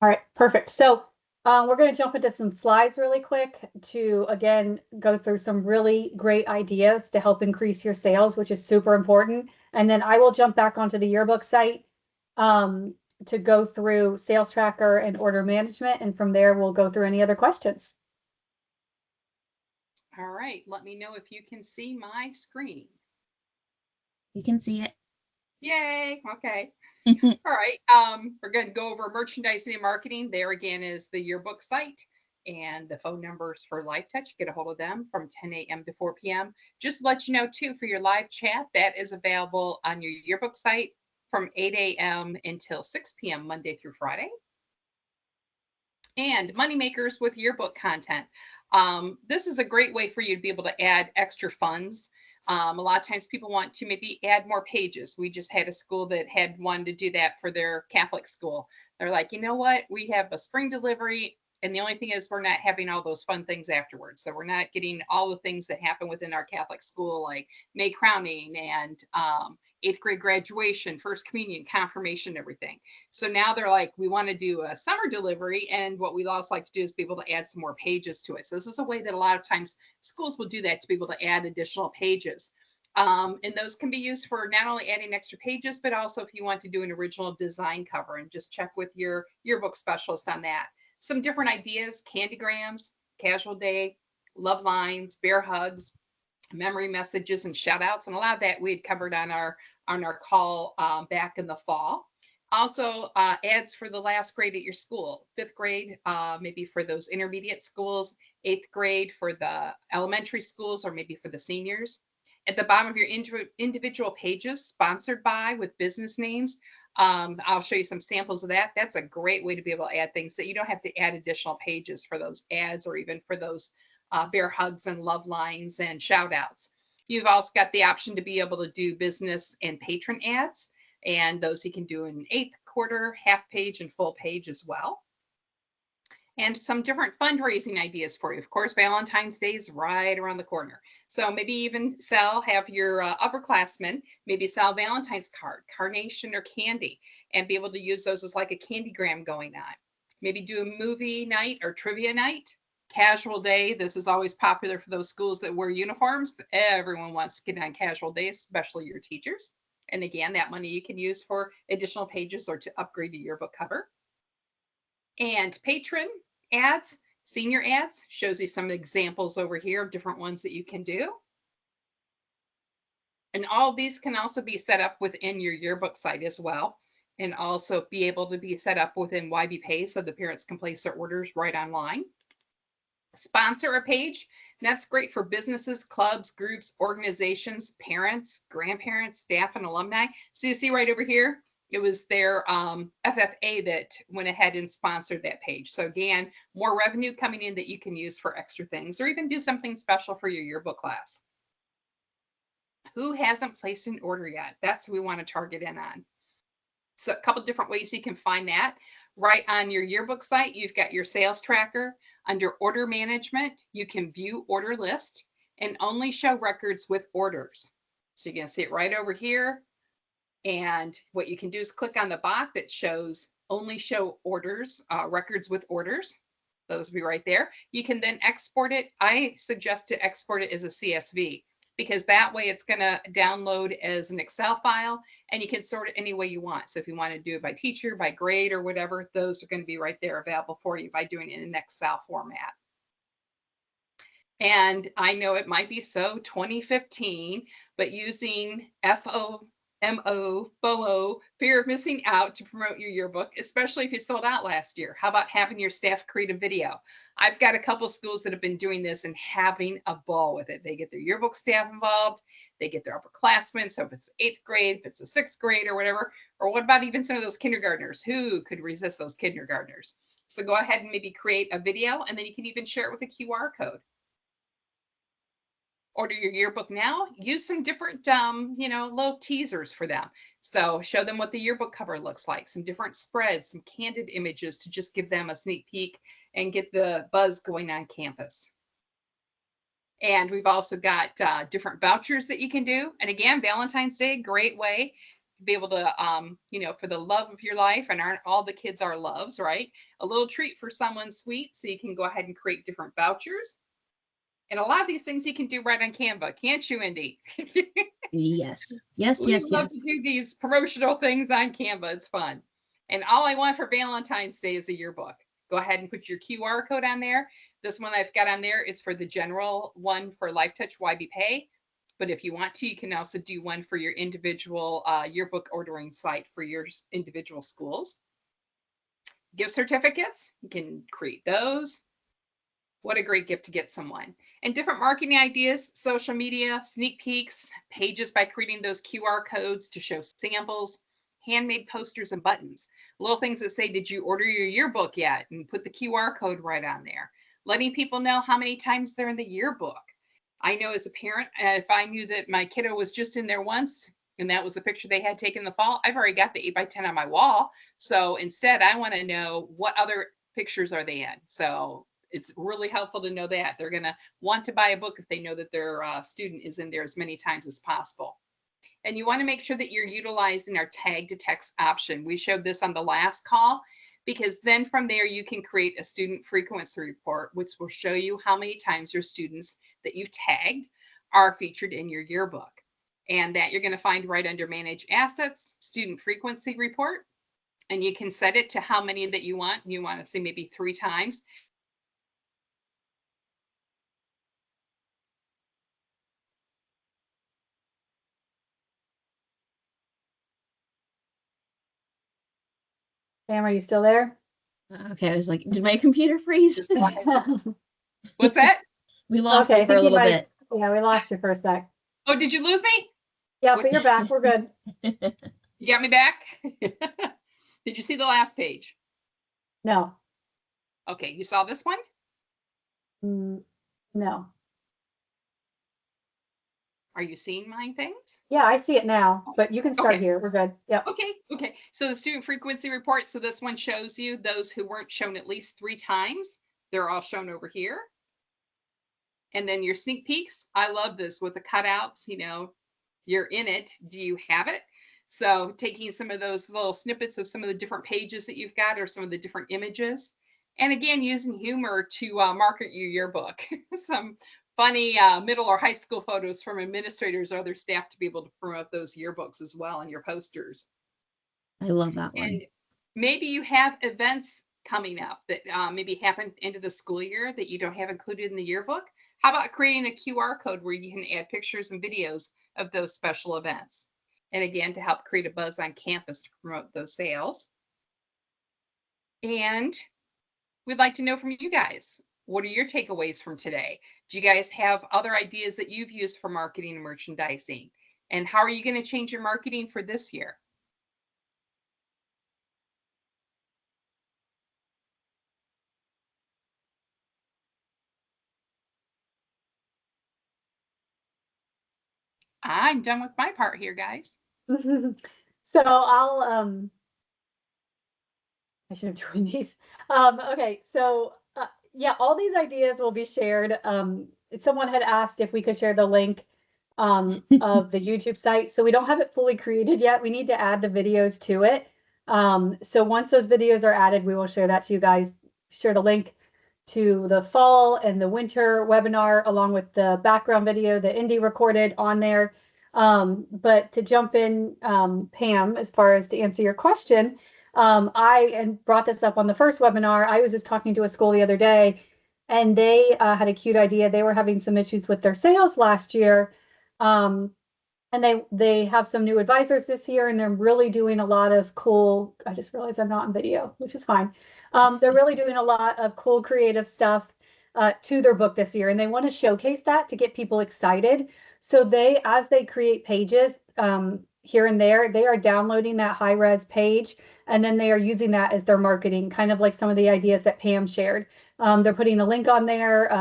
All right, perfect. So we're going to jump into some slides really quick to, again, go through some really great ideas to help increase your sales, which is super important. And then I will jump back onto the yearbook site to go through sales tracker and order management. And from there, we'll go through any other questions. All right, let me know if you can see my screen. You can see it. Yay, okay. All right, we're going to go over merchandising and marketing. There again is the yearbook site and the phone numbers for Live Touch. Get a hold of them from 10 a.m. to 4 p.m. Just to let you know too, for your live chat, that is available on your yearbook site from 8 a.m. until 6 p.m. Monday through Friday. And money makers with yearbook content. This is a great way for you to be able to add extra funds. A lot of times people want to maybe add more pages. We just had a school that had wanted to do that for their Catholic school. They're like, you know what? We have a spring delivery. And the only thing is we're not having all those fun things afterwards. So we're not getting all the things that happen within our Catholic school, like May crowning and 8th grade graduation, first communion, confirmation, everything. So now they're like, we want to do a summer delivery. And what we'd also like to do is be able to add some more pages to it. So this is a way that a lot of times schools will do that, to be able to add additional pages. And those can be used for not only adding extra pages, but also if you want to do an original design cover, and just check with your yearbook specialist on that. Some different ideas: candygrams, casual day, love lines, bear hugs, memory messages, and shout outs. And a lot of that we had covered on our call back in the fall. Also ads for the last grade at your school: 5th grade, maybe for those intermediate schools, 8th grade for the elementary schools, or maybe for the seniors. At the bottom of your individual pages, sponsored by, with business names. I'll show you some samples of that. That's a great way to be able to add things that you don't have to add additional pages for those ads, or even for those bear hugs and love lines and shout outs. You've also got the option to be able to do business and patron ads, and those you can do in 1/8, quarter, half page, and full page as well. And some different fundraising ideas for you. Of course, Valentine's Day is right around the corner. So maybe even have your upperclassmen maybe sell a Valentine's card, carnation, or candy, and be able to use those as like a candygram going on. Maybe do a movie night or trivia night. Casual day. This is always popular for those schools that wear uniforms. Everyone wants to get on casual days, especially your teachers. And again, that money you can use for additional pages or to upgrade the yearbook cover. And patron ads, senior ads, shows you some examples over here of different ones that you can do. And all of these can also be set up within your yearbook site as well, and also be able to be set up within YB Pay, so the parents can place their orders right online. Sponsor a page. That's great for businesses, clubs, groups, organizations, parents, grandparents, staff, and alumni. So you see right over here, it was their FFA that went ahead and sponsored that page. So again, more revenue coming in that you can use for extra things, or even do something special for your yearbook class. Who hasn't placed an order yet? That's who we want to target in on. So a couple different ways you can find that. Right on your yearbook site, you've got your sales tracker. Under order management, you can view order list and only show records with orders. So you can see it right over here. And what you can do is click on the box that shows only show orders, records with orders. Those will be right there. You can then export it. I suggest to export it as a CSV because that way it's going to download as an Excel file and you can sort it any way you want. So if you want to do it by teacher, by grade, or whatever, those are going to be right there available for you by doing it in an Excel format. And I know it might be so 2015, but using FOMO, fear of missing out, to promote your yearbook, especially if you sold out last year. How about having your staff create a video? I've got a couple schools that have been doing this and having a ball with it. They get their yearbook staff involved, they get their upperclassmen. So if it's 8th grade, if it's a 6th grade or whatever, or what about even some of those kindergartners? Who could resist those kindergartners? So go ahead and maybe create a video, and then you can even share it with a QR code. Order your yearbook now. Use some different, little teasers for them. So show them what the yearbook cover looks like, some different spreads, some candid images to just give them a sneak peek and get the buzz going on campus. And we've also got different vouchers that you can do. And again, Valentine's Day, great way to be able to, for the love of your life, and aren't all the kids are loves, right? A little treat for someone sweet. So you can go ahead and create different vouchers. And a lot of these things you can do right on Canva, can't you, Indy? Yes, yes, We yes, love yes. to do these promotional things on Canva. It's fun. And all I want for Valentine's Day is a yearbook. Go ahead and put your QR code on there. This one I've got on there is for the general one for LifeTouch YB Pay. But if you want to, you can also do one for your individual yearbook ordering site for your individual schools. Gift certificates, you can create those. What a great gift to get someone. And different marketing ideas, social media, sneak peeks, pages by creating those QR codes to show samples, handmade posters and buttons. Little things that say, did you order your yearbook yet? And put the QR code right on there. Letting people know how many times they're in the yearbook. I know as a parent, if I knew that my kiddo was just in there once, and that was a picture they had taken in the fall, I've already got the 8x10 on my wall. So instead, I want to know what other pictures are they in. So it's really helpful to know that. They're going to want to buy a book if they know that their student is in there as many times as possible. And you want to make sure that you're utilizing our tag to text option. We showed this on the last call, because then from there you can create a student frequency report, which will show you how many times your students that you've tagged are featured in your yearbook. And that you're going to find right under Manage Assets, Student Frequency Report. And you can set it to how many that you want. You want to see maybe 3 times. Sam, are you still there? Okay, I was like, did my computer freeze? Just go ahead. What's that? We lost Okay, you for a little bit. Yeah, we lost you for a sec. Oh, did you lose me? Yeah, but you're back. We're good. You got me back? Did you see the last page? No. Okay, you saw this one? No. Are you seeing my things? Yeah, I see it now, but you can start Okay. here. We're good. Yep. Okay. So the student frequency report. So this one shows you those who weren't shown at least 3 times. They're all shown over here. And then your sneak peeks. I love this with the cutouts, you're in it. Do you have it? So taking some of those little snippets of some of the different pages that you've got, or some of the different images. And again, using humor to market your yearbook. Some funny middle or high school photos from administrators or other staff to be able to promote those yearbooks as well and your posters. I love that one. And maybe you have events coming up that maybe happen into the school year that you don't have included in the yearbook. How about creating a QR code where you can add pictures and videos of those special events? And again, to help create a buzz on campus to promote those sales. And we'd like to know from you guys, what are your takeaways from today? Do you guys have other ideas that you've used for marketing and merchandising? And how are you going to change your marketing for this year? I'm done with my part here, guys. So I should have joined these. Okay, so yeah, all these ideas will be shared. Someone had asked if we could share the link of the YouTube site. So we don't have it fully created yet. We need to add the videos to it. So once those videos are added, we will share that to you guys, share the link to the fall and the winter webinar, along with the background video that Indy recorded on there. But to jump in, Pam, as far as to answer your question, I brought this up on the first webinar. I was just talking to a school the other day, and they had a cute idea. They were having some issues with their sales last year. And they have some new advisors this year, and they're really doing a lot of cool, I just realized I'm not in video, which is fine. They're really doing a lot of cool creative stuff to their book this year, and they want to showcase that to get people excited. So as they create pages here and there, they are downloading that high-res page, and then they are using that as their marketing, kind of like some of the ideas that Pam shared. They're putting a link on there.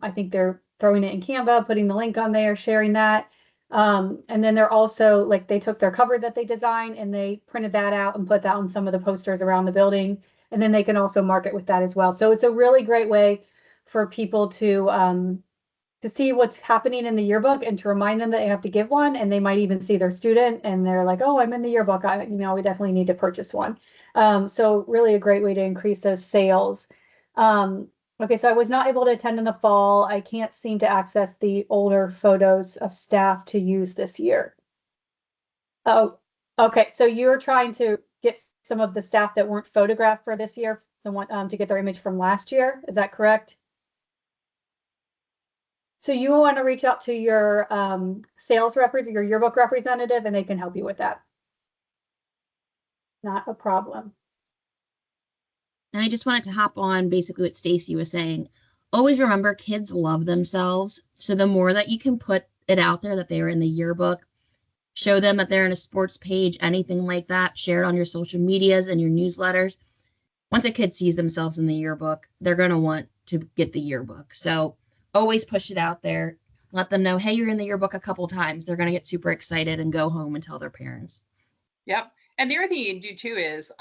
I think they're throwing it in Canva, putting the link on there, sharing that. And then they're also, like, they took their cover that they designed and they printed that out and put that on some of the posters around the building. And then they can also market with that as well. So it's a really great way for people to see what's happening in the yearbook and to remind them that they have to give one. And they might even see their student and they're like, oh, I'm in the yearbook. We definitely need to purchase one. So really a great way to increase those sales. Okay, so I was not able to attend in the fall. I can't seem to access the older photos of staff to use this year. Oh, okay. So you're trying to get some of the staff that weren't photographed for this year, the one to get their image from last year. Is that correct? So you want to reach out to your sales representative, your yearbook representative, and they can help you with that. Not a problem. And I just wanted to hop on basically what Stacy was saying. Always remember, kids love themselves. So the more that you can put it out there that they're in the yearbook, show them that they're in a sports page, anything like that, share it on your social medias and your newsletters. Once a kid sees themselves in the yearbook, they're going to want to get the yearbook. So always push it out there. Let them know, hey, you're in the yearbook a couple times. They're going to get super excited and go home and tell their parents. Yep. And the other thing you can do too is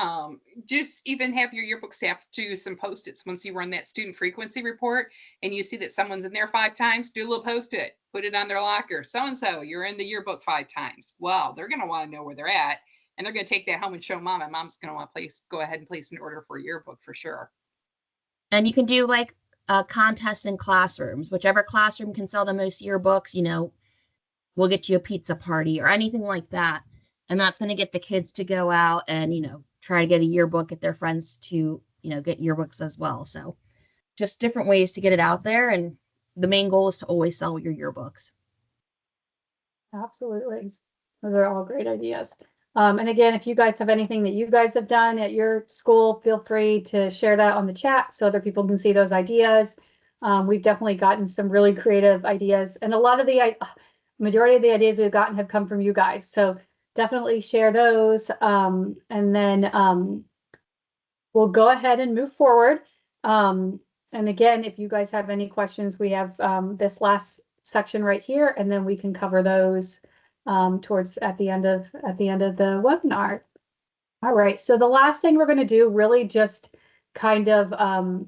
just even have your yearbook staff do some post-its once you run that student frequency report and you see that someone's in there 5 times, do a little post-it, put it on their locker. So-and-so, you're in the yearbook 5 times. Well, they're going to want to know where they're at, and they're going to take that home and show mom, and mom's going to want to go ahead and place an order for a yearbook for sure. And you can do like a contest in classrooms. Whichever classroom can sell the most yearbooks, we'll get you a pizza party or anything like that. And that's going to get the kids to go out and, try to get a yearbook, get their friends to, get yearbooks as well. So just different ways to get it out there. And the main goal is to always sell your yearbooks. Absolutely. Those are all great ideas. And again, if you guys have anything that you guys have done at your school, feel free to share that on the chat so other people can see those ideas. We've definitely gotten some really creative ideas, and a lot of the majority of the ideas we've gotten have come from you guys. So definitely share those. And then we'll go ahead and move forward. And again, if you guys have any questions, we have this last section right here, and then we can cover those towards at the end of the webinar. All right, so the last thing we're going to do really just kind of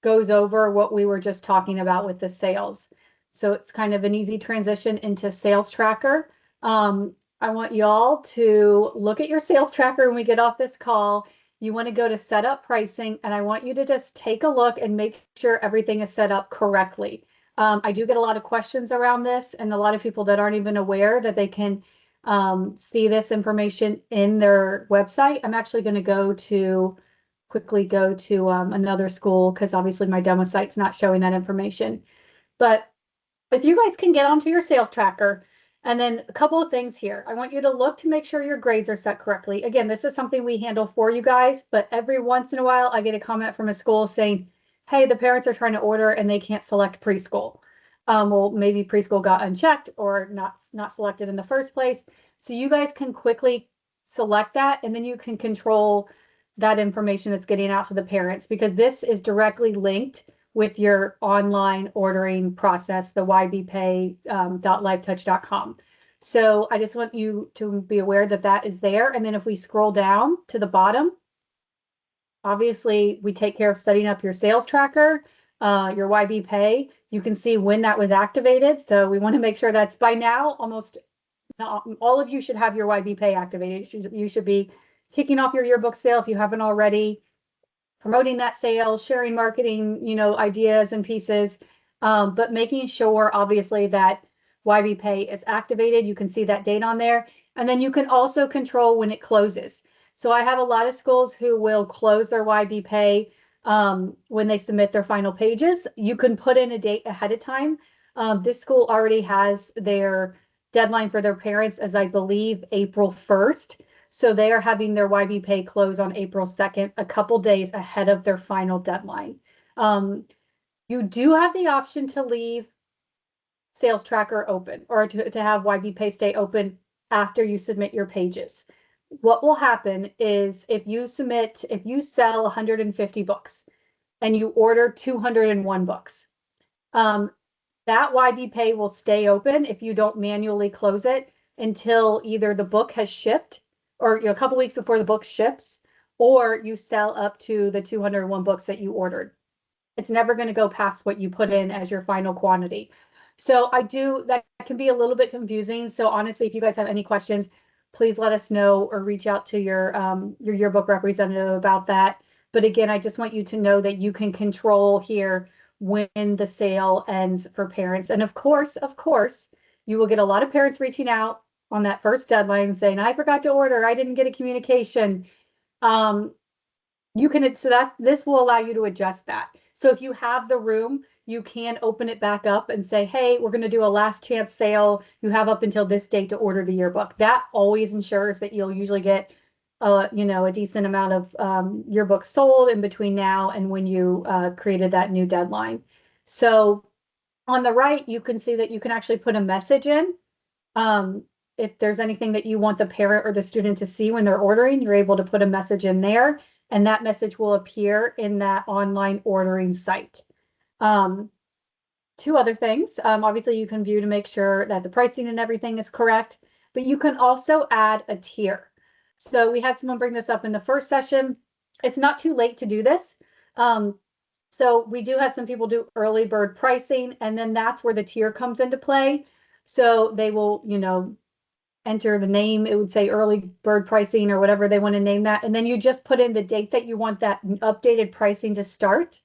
goes over what we were just talking about with the sales. So it's kind of an easy transition into sales tracker. I want y'all to look at your sales tracker when we get off this call. You want to go to set up pricing, and I want you to just take a look and make sure everything is set up correctly. I do get a lot of questions around this, and a lot of people that aren't even aware that they can see this information in their website. I'm actually going to quickly go to another school because obviously my demo site's not showing that information. But if you guys can get onto your sales tracker, and then a couple of things here. I want you to look to make sure your grades are set correctly. Again, this is something we handle for you guys, but every once in a while I get a comment from a school saying, hey, the parents are trying to order and they can't select preschool. Well, maybe preschool got unchecked or not selected in the first place. So you guys can quickly select that, and then you can control that information that's getting out to the parents, because this is directly linked with your online ordering process, the ybpay.lifetouch.com. So I just want you to be aware that that is there. And then if we scroll down to the bottom, obviously we take care of setting up your sales tracker, your YB Pay. You can see when that was activated. So we want to make sure that's by now, almost all of you should have your YB Pay activated. You should be kicking off your yearbook sale if you haven't already. promoting that sale, sharing marketing, ideas and pieces, but making sure obviously that YB Pay is activated. You can see that date on there. And then you can also control when it closes. So I have a lot of schools who will close their YB Pay when they submit their final pages. You can put in a date ahead of time. This school already has their deadline for their parents as I believe April 1st. So they are having their YB Pay close on April 2nd, a couple days ahead of their final deadline. You do have the option to leave Sales Tracker open or to have YB Pay stay open after you submit your pages. What will happen is if you sell 150 books and you order 201 books, that YB Pay will stay open if you don't manually close it until either the book has shipped or a couple weeks before the book ships, or you sell up to the 201 books that you ordered. It's never going to go past what you put in as your final quantity. So that can be a little bit confusing. So honestly, if you guys have any questions, please let us know or reach out to your yearbook representative about that. But again, I just want you to know that you can control here when the sale ends for parents. And of course, you will get a lot of parents reaching out on that first deadline saying, I forgot to order, I didn't get a communication. This will allow you to adjust that. So if you have the room, you can open it back up and say, hey, we're going to do a last chance sale. You have up until this date to order the yearbook. That always ensures that you'll usually get a decent amount of yearbooks sold in between now and when you created that new deadline. So on the right, you can see that you can actually put a message in. If there's anything that you want the parent or the student to see when they're ordering, you're able to put a message in there, and that message will appear in that online ordering site. Two other things. Obviously, you can view to make sure that the pricing and everything is correct, but you can also add a tier. So we had someone bring this up in the first session. It's not too late to do this. So we do have some people do early bird pricing, and then that's where the tier comes into play. So they will, enter the name. It would say early bird pricing or whatever they want to name that. And then you just put in the date that you want that updated pricing to start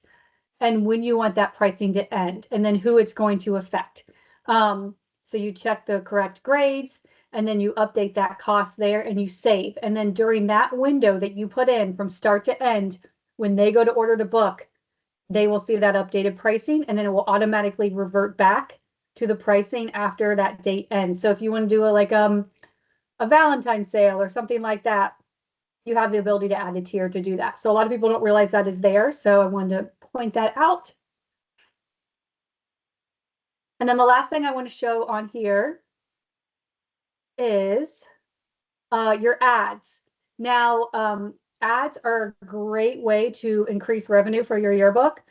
and when you want that pricing to end, and then who it's going to affect. So you check the correct grades, and then you update that cost there and you save. And then during that window that you put in from start to end, when they go to order the book, they will see that updated pricing, and then it will automatically revert back to the pricing after that date ends. So if you want to do a Valentine's sale or something like that, you have the ability to add a tier to do that. So a lot of people don't realize that is there. So I wanted to point that out. And then the last thing I want to show on here is your ads. Now, ads are a great way to increase revenue for your yearbook.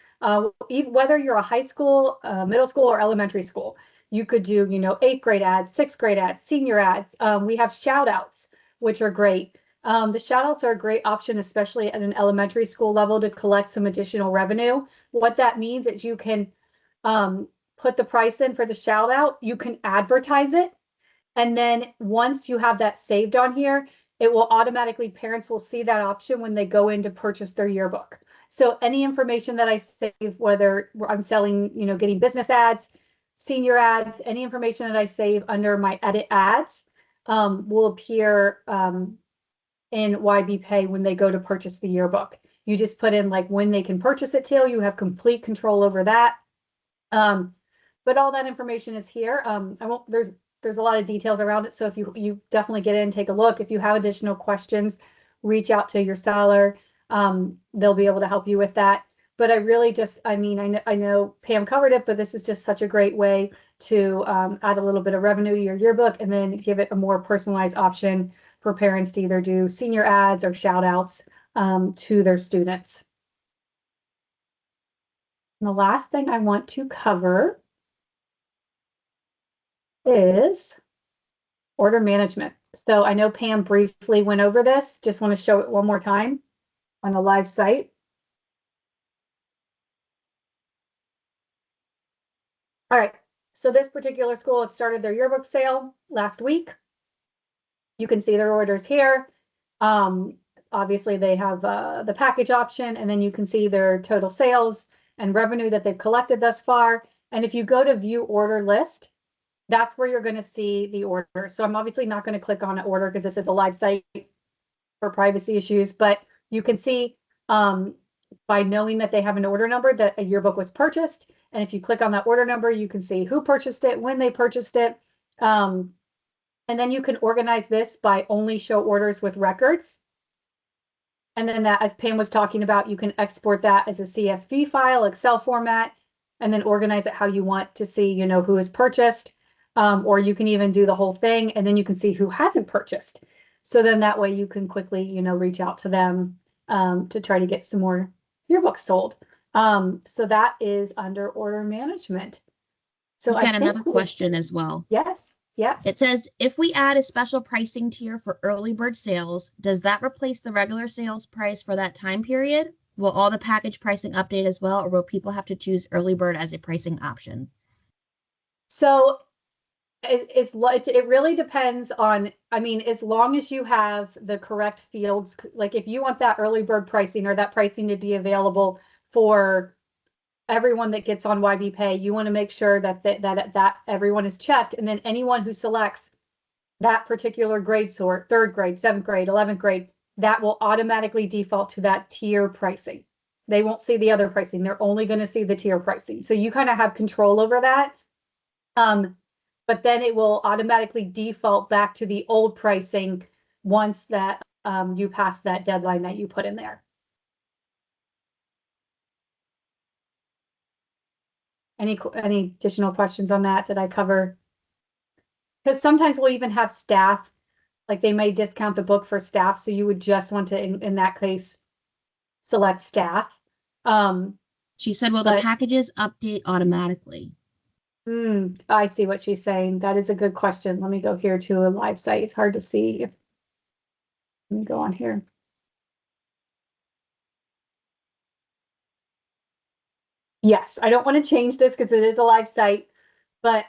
Whether you're a high school, middle school, or elementary school, you could do, 8th grade ads, 6th grade ads, senior ads. We have shout outs, which are great. The shout outs are a great option, especially at an elementary school level, to collect some additional revenue. What that means is you can put the price in for the shout out, you can advertise it. And then once you have that saved on here, it will automatically, parents will see that option when they go in to purchase their yearbook. So any information that I save, whether I'm selling, getting business ads, senior ads, any information that I save under my edit ads will appear in YB Pay when they go to purchase the yearbook. You just put in when they can purchase it till, you have complete control over that. But all that information is here. There's a lot of details around it. So if you definitely get in, take a look. If you have additional questions, reach out to your seller. They'll be able to help you with that. But I really I know Pam covered it, but this is just such a great way to add a little bit of revenue to your yearbook and then give it a more personalized option for parents to either do senior ads or shout outs to their students. And the last thing I want to cover is order management. So I know Pam briefly went over this. Just want to show it one more time on the live site. All right, so this particular school has started their yearbook sale last week. You can see their orders here. obviously they have the package option, and then you can see their total sales and revenue that they've collected thus far. And if you go to view order list, that's where you're going to see the order. So I'm obviously not going to click on an order because this is a live site for privacy issues, but you can see by knowing that they have an order number that a yearbook was purchased. And if you click on that order number, you can see who purchased it, when they purchased it. And then you can organize this by only show orders with records. And then that, as Pam was talking about, you can export that as a CSV file, Excel format, and then organize it how you want to see, you know, who has purchased. Or you can even do the whole thing, and then you can see who hasn't purchased. So then that way you can quickly, you know, reach out to them to try to get some more yearbooks sold. So that is under order management. So We've got I another think question as well. yes. Yes. It says, if we add a special pricing tier for early bird sales, does that replace the regular sales price for that time period? Will all the package pricing update as well, or will people have to choose early bird as a pricing option? So it really depends on, I mean, as long as you have the correct fields, like if you want that early bird pricing or that pricing to be available for everyone that gets on YB Pay, you want to make sure that everyone is checked. And then anyone who selects that particular grade sort, 3rd grade, 7th grade, 11th grade, that will automatically default to that tier pricing. They won't see the other pricing. They're only going to see the tier pricing. So you kind of have control over that. But then it will automatically default back to the old pricing once that you pass that deadline that you put in there. Any additional questions on that? Did I cover? Because sometimes we'll even have staff, like they may discount the book for staff. So you would just want to, in that case, select staff. She said, will the packages update automatically? I see what she's saying. That is a good question. Let me go here to a live site. It's hard to see. Let me go on here. Yes, I don't want to change this because it is a live site, but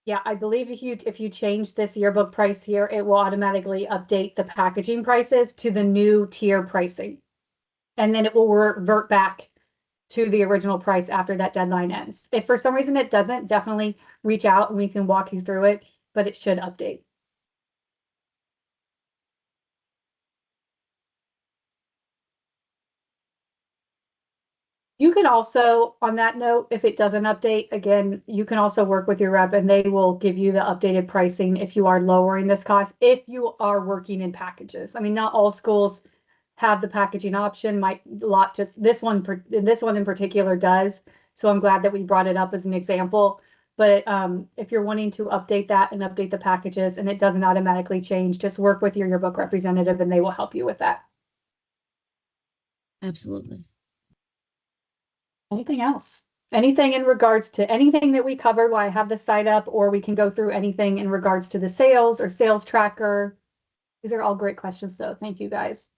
yeah, I believe if you change this yearbook price here, it will automatically update the packaging prices to the new tier pricing. And then it will revert back to the original price after that deadline ends. If for some reason it doesn't, definitely reach out and we can walk you through it, but it should update. You can also, on that note, if it doesn't update, again, you can also work with your rep and they will give you the updated pricing if you are lowering this cost, if you are working in packages. I mean, not all schools have the packaging option. Just this one in particular does. So I'm glad that we brought it up as an example. But if you're wanting to update that and update the packages and it doesn't automatically change, just work with your yearbook representative and they will help you with that. Absolutely. Anything else? Anything in regards to anything that we covered while I have the site up, or we can go through anything in regards to the sales or sales tracker. These are all great questions, though. Thank you, guys.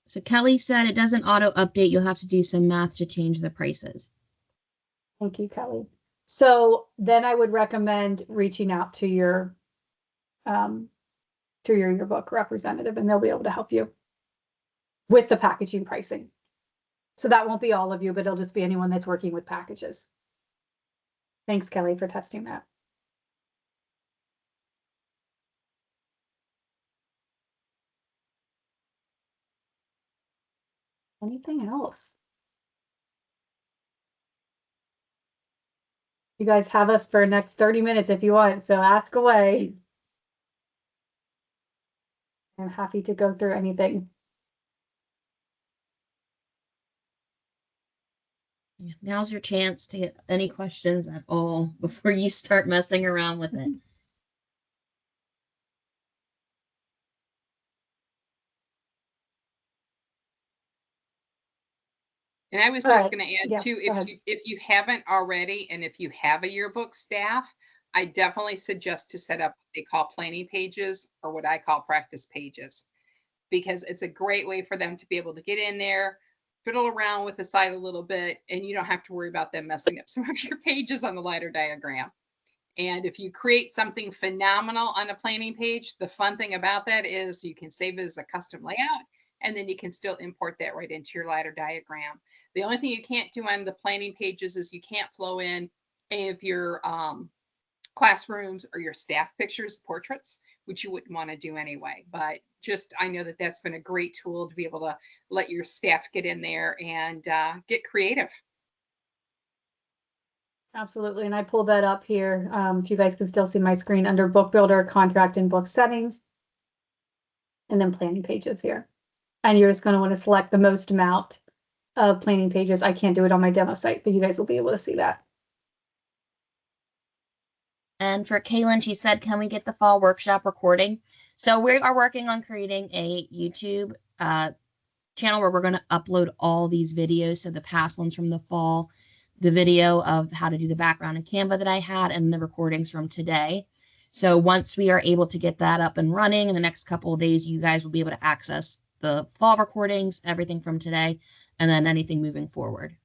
So Kelly said it doesn't auto update. You'll have to do some math to change the prices. Thank you, Kelly. So then I would recommend reaching out to your yearbook representative, and they'll be able to help you with the packaging pricing. So that won't be all of you, but it'll just be anyone that's working with packages. Thanks, Kelly, for testing that. Anything else? You guys have us for the next 30 minutes if you want, so ask away. I'm happy to go through anything. Now's your chance to get any questions at all before you start messing around with it. And I was just Right. going to add Yeah, too, go ahead. if you haven't already, and if you have a yearbook staff, I definitely suggest to set up what they call planning pages, or what I call practice pages, because it's a great way for them to be able to get in there, fiddle around with the site a little bit, and you don't have to worry about them messing up some of your pages on the ladder diagram. And if you create something phenomenal on a planning page, the fun thing about that is you can save it as a custom layout, and then you can still import that right into your ladder diagram. The only thing you can't do on the planning pages is you can't flow in any of your classrooms or your staff pictures, portraits, which you wouldn't want to do anyway. But just, I know that that's been a great tool to be able to let your staff get in there and get creative. Absolutely. And I pulled that up here. If you guys can still see my screen under book builder, contract and book settings, and then planning pages here. And you're just going to want to select the most amount of planning pages. I can't do it on my demo site, but you guys will be able to see that. And for Kaylin, she said, can we get the fall workshop recording? So we are working on creating a YouTube channel where we're going to upload all these videos. So the past ones from the fall, the video of how to do the background in Canva that I had, and the recordings from today. So once we are able to get that up and running in the next couple of days, you guys will be able to access the fall recordings, everything from today, and then anything moving forward.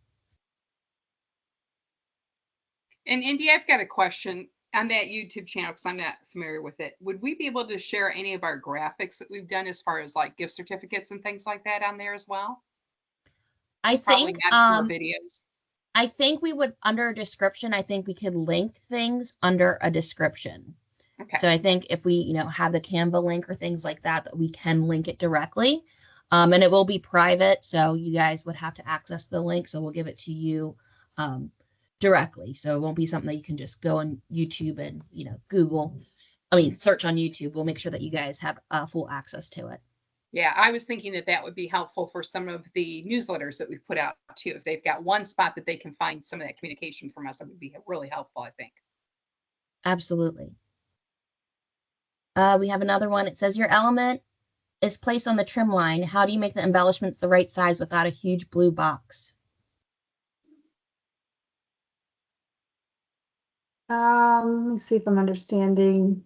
And Indy, I've got a question on that YouTube channel because I'm not familiar with it. Would we be able to share any of our graphics that we've done as far as like gift certificates and things like that on there as well? I Probably think not some more videos. I think we would, under a description, I think we could link things under a description. Okay. So I think if we, you know, have the Canva link or things like that, that we can link it directly. And it will be private, so you guys would have to access the link. So we'll give it to you directly. So it won't be something that you can just go on YouTube and, you know, search on YouTube. We'll make sure that you guys have full access to it. Yeah, I was thinking that that would be helpful for some of the newsletters that we've put out too. If they've got one spot that they can find some of that communication from us, that would be really helpful, I think. Absolutely. We have another one. It says your element is placed on the trim line. How do you make the embellishments the right size without a huge blue box? Let me see if I'm understanding.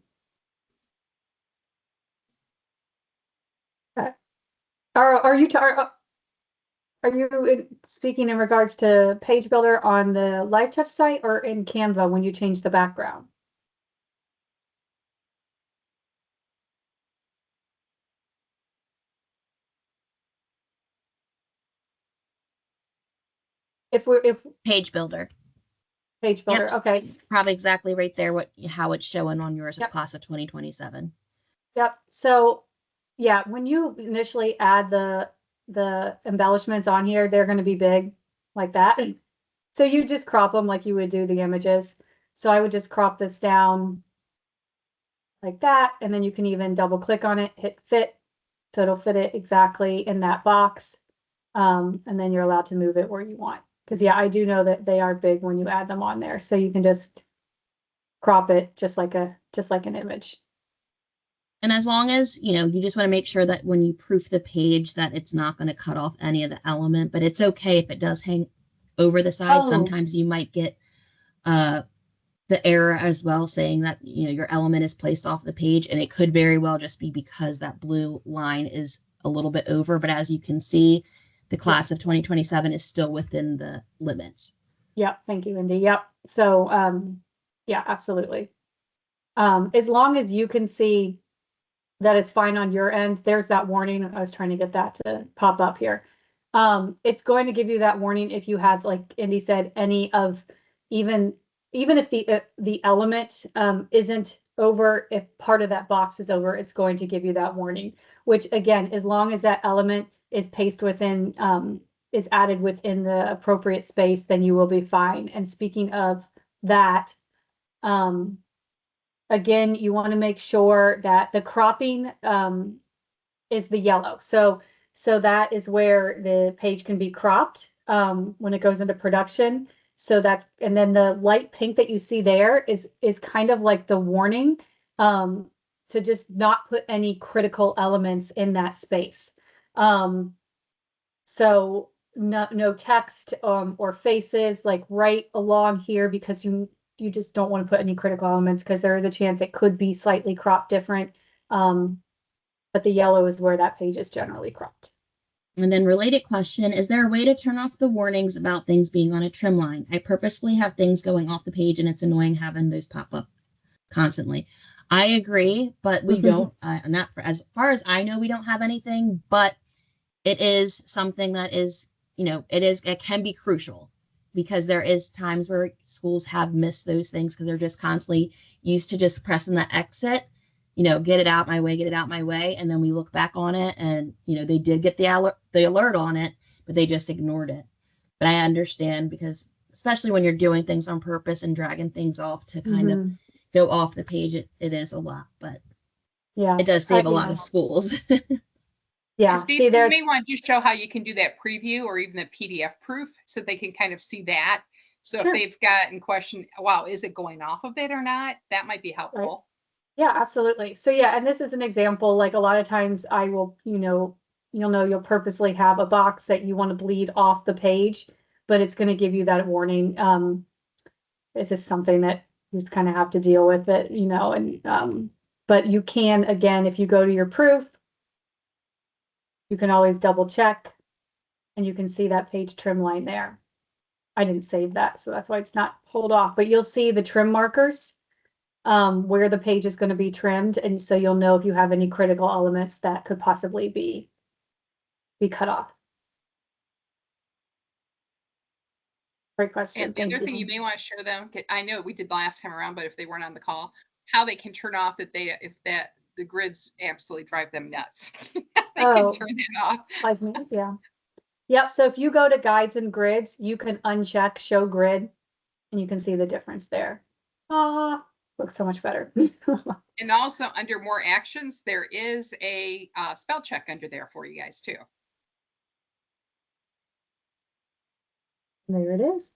Are you speaking in regards to Page Builder on the Live Touch site or in Canva when you change the background? If Page Builder. Page Builder, Yep. okay. Probably exactly right there how it's showing on yours of Yep. class of 2027. Yep. So yeah, when you initially add the embellishments on here, they're going to be big like that. So you just crop them like you would do the images. So I would just crop this down like that, and then you can even double click on it, hit fit, so it'll fit it exactly in that box. And then you're allowed to move it where you want. Because yeah, I do know that they are big when you add them on there. So you can just crop it just like an image. And as long as, you know, you just want to make sure that when you proof the page that it's not going to cut off any of the element, but it's okay if it does hang over the side. Oh. Sometimes you might get the error as well, saying that, you know, your element is placed off the page, and it could very well just be because that blue line is a little bit over. But as you can see, the class of 2027 is still within the limits. Yep. Thank you, Indy. Yep. So, yeah, absolutely. As long as you can see that it's fine on your end, there's that warning. I was trying to get that to pop up here. It's going to give you that warning if you have, like Indy said, any of even if the element isn't over, if part of that box is over, it's going to give you that warning, which again, as long as that element is pasted within, is added within the appropriate space, then you will be fine. And speaking of that, again, you want to make sure that the cropping is the yellow. So that is where the page can be cropped when it goes into production. So that's, and then the light pink that you see there is kind of like the warning to just not put any critical elements in that space. So no text or faces like right along here, because you just don't want to put any critical elements, because there is a chance it could be slightly cropped different. But the yellow is where that page is generally cropped. And then related question, is there a way to turn off the warnings about things being on a trim line? I purposely have things going off the page, and it's annoying having those pop up constantly. I agree, but we don't, not for, as far as I know, we don't have anything, but it is something that is, it can be crucial because there is times where schools have missed those things because they're just constantly used to just pressing the exit, get it out my way, get it out my way. And then we look back on it and, they did get the alert on it, but they just ignored it. But I understand because especially when you're doing things on purpose and dragging things off to kind of go off the page, it is a lot, but Yeah. it does save a lot of schools. Yeah. Stacey, you may want to just show how you can do that preview or even the PDF proof so they can kind of see that. So if they've got in question, wow, is it going off of it or not? That might be helpful. Right. Yeah, absolutely. So yeah, and this is an example, like a lot of times I will, you'll purposely have a box that you want to bleed off the page, but it's going to give you that warning. This is something that you just kind of have to deal with it, and but you can, again, if you go to your proof, you can always double check and you can see that page trim line there. I didn't save that, so that's why it's not pulled off, but you'll see the trim markers where the page is going to be trimmed. And so you'll know if you have any critical elements that could possibly be cut off. Great question. And the Thank other thing you may want to show them, I know we did last time around, but if they weren't on the call, how they can turn off if the grids absolutely drive them nuts. They can turn it off. Like me, yeah. Yep. So if you go to guides and grids, you can uncheck show grid and you can see the difference there. Looks so much better. And also under more actions, there is a spell check under there for you guys too. There it is.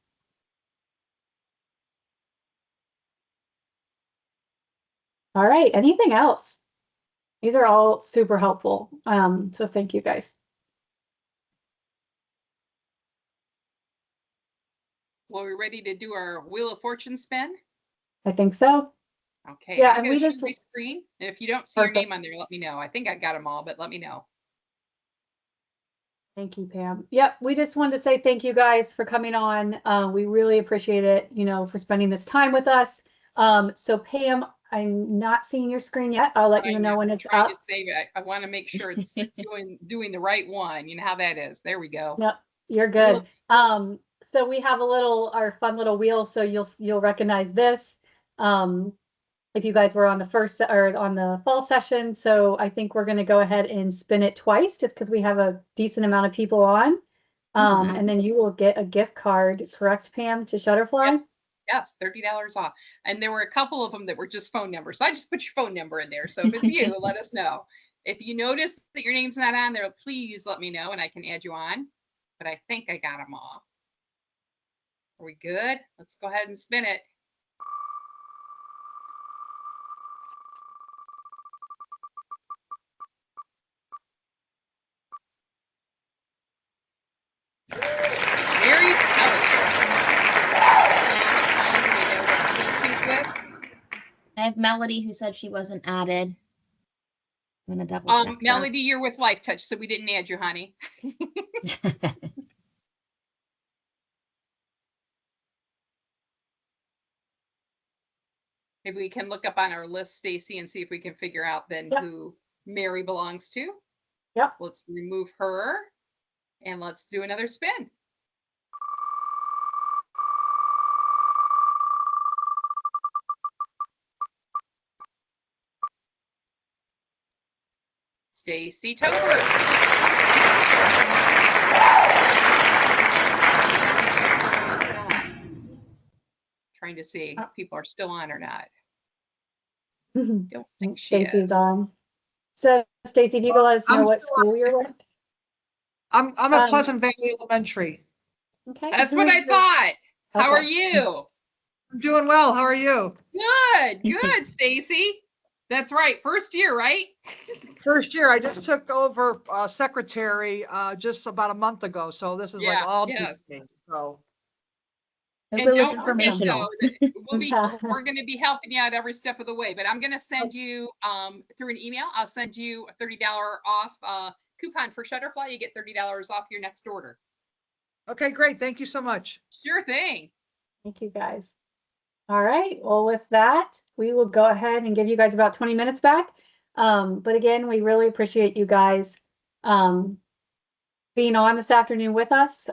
All right. Anything else? These are all super helpful. So thank you guys. Well, we're ready to do our Wheel of Fortune spin. I think so. Okay. Yeah, I'm and going we to just share my screen. And if you don't see your Perfect. name on there, let me know. I think I got them all, but let me know. Thank you, Pam. Yep, we just wanted to say thank you guys for coming on. We really appreciate it, for spending this time with us. So Pam, I'm not seeing your screen yet. I'll let you know when it's trying up. to save it. I want to make sure it's doing the right one. You know how that is. There we go. Yep, you're good. So we have our fun little wheel, so you'll recognize this. If you guys were on the first or on the fall session. So I think we're going to go ahead and spin it twice just because we have a decent amount of people on. And then you will get a gift card, correct, Pam, to Shutterfly? Yes, $30 off. And there were a couple of them that were just phone numbers. So I just put your phone number in there. So if it's you, let us know. If you notice that your name's not on there, please let me know and I can add you on. But I think I got them all. Are we good? Let's go ahead and spin it. Mary I have Melody who said she wasn't added. I'm gonna double check. Melody, you're with Life Touch, so we didn't add you, honey. Maybe we can look up on our list, Stacy, and see if we can figure out then who Mary belongs to. Yep. Let's remove her and let's do another spin. Stacy Tober. Trying to see if people are still on or not. Don't think she Stacy's is. on. So Stacy, if you can let us know what school you're with. I'm at Pleasant Valley Elementary. Okay. That's what I thought. How are you? I'm doing well. How are you? Good, Stacy. That's right. First year, right? First year. I just took over secretary just about a month ago. So this is like all new to me. So. And don't informational. We're going to be helping you out every step of the way, but I'm going to send you through an email. I'll send you a $30 off coupon for Shutterfly. You get $30 off your next order. Okay, great. Thank you so much. Sure thing. Thank you, guys. All right. Well, with that, we will go ahead and give you guys about 20 minutes back. But again, we really appreciate you guys being on this afternoon with us.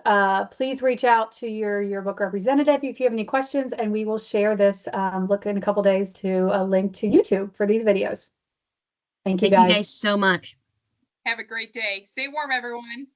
Please reach out to your yearbook representative if you have any questions, and we will share this look in a couple days to a link to YouTube for these videos. Thank you Thank guys. you guys so much. Have a great day. Stay warm, everyone.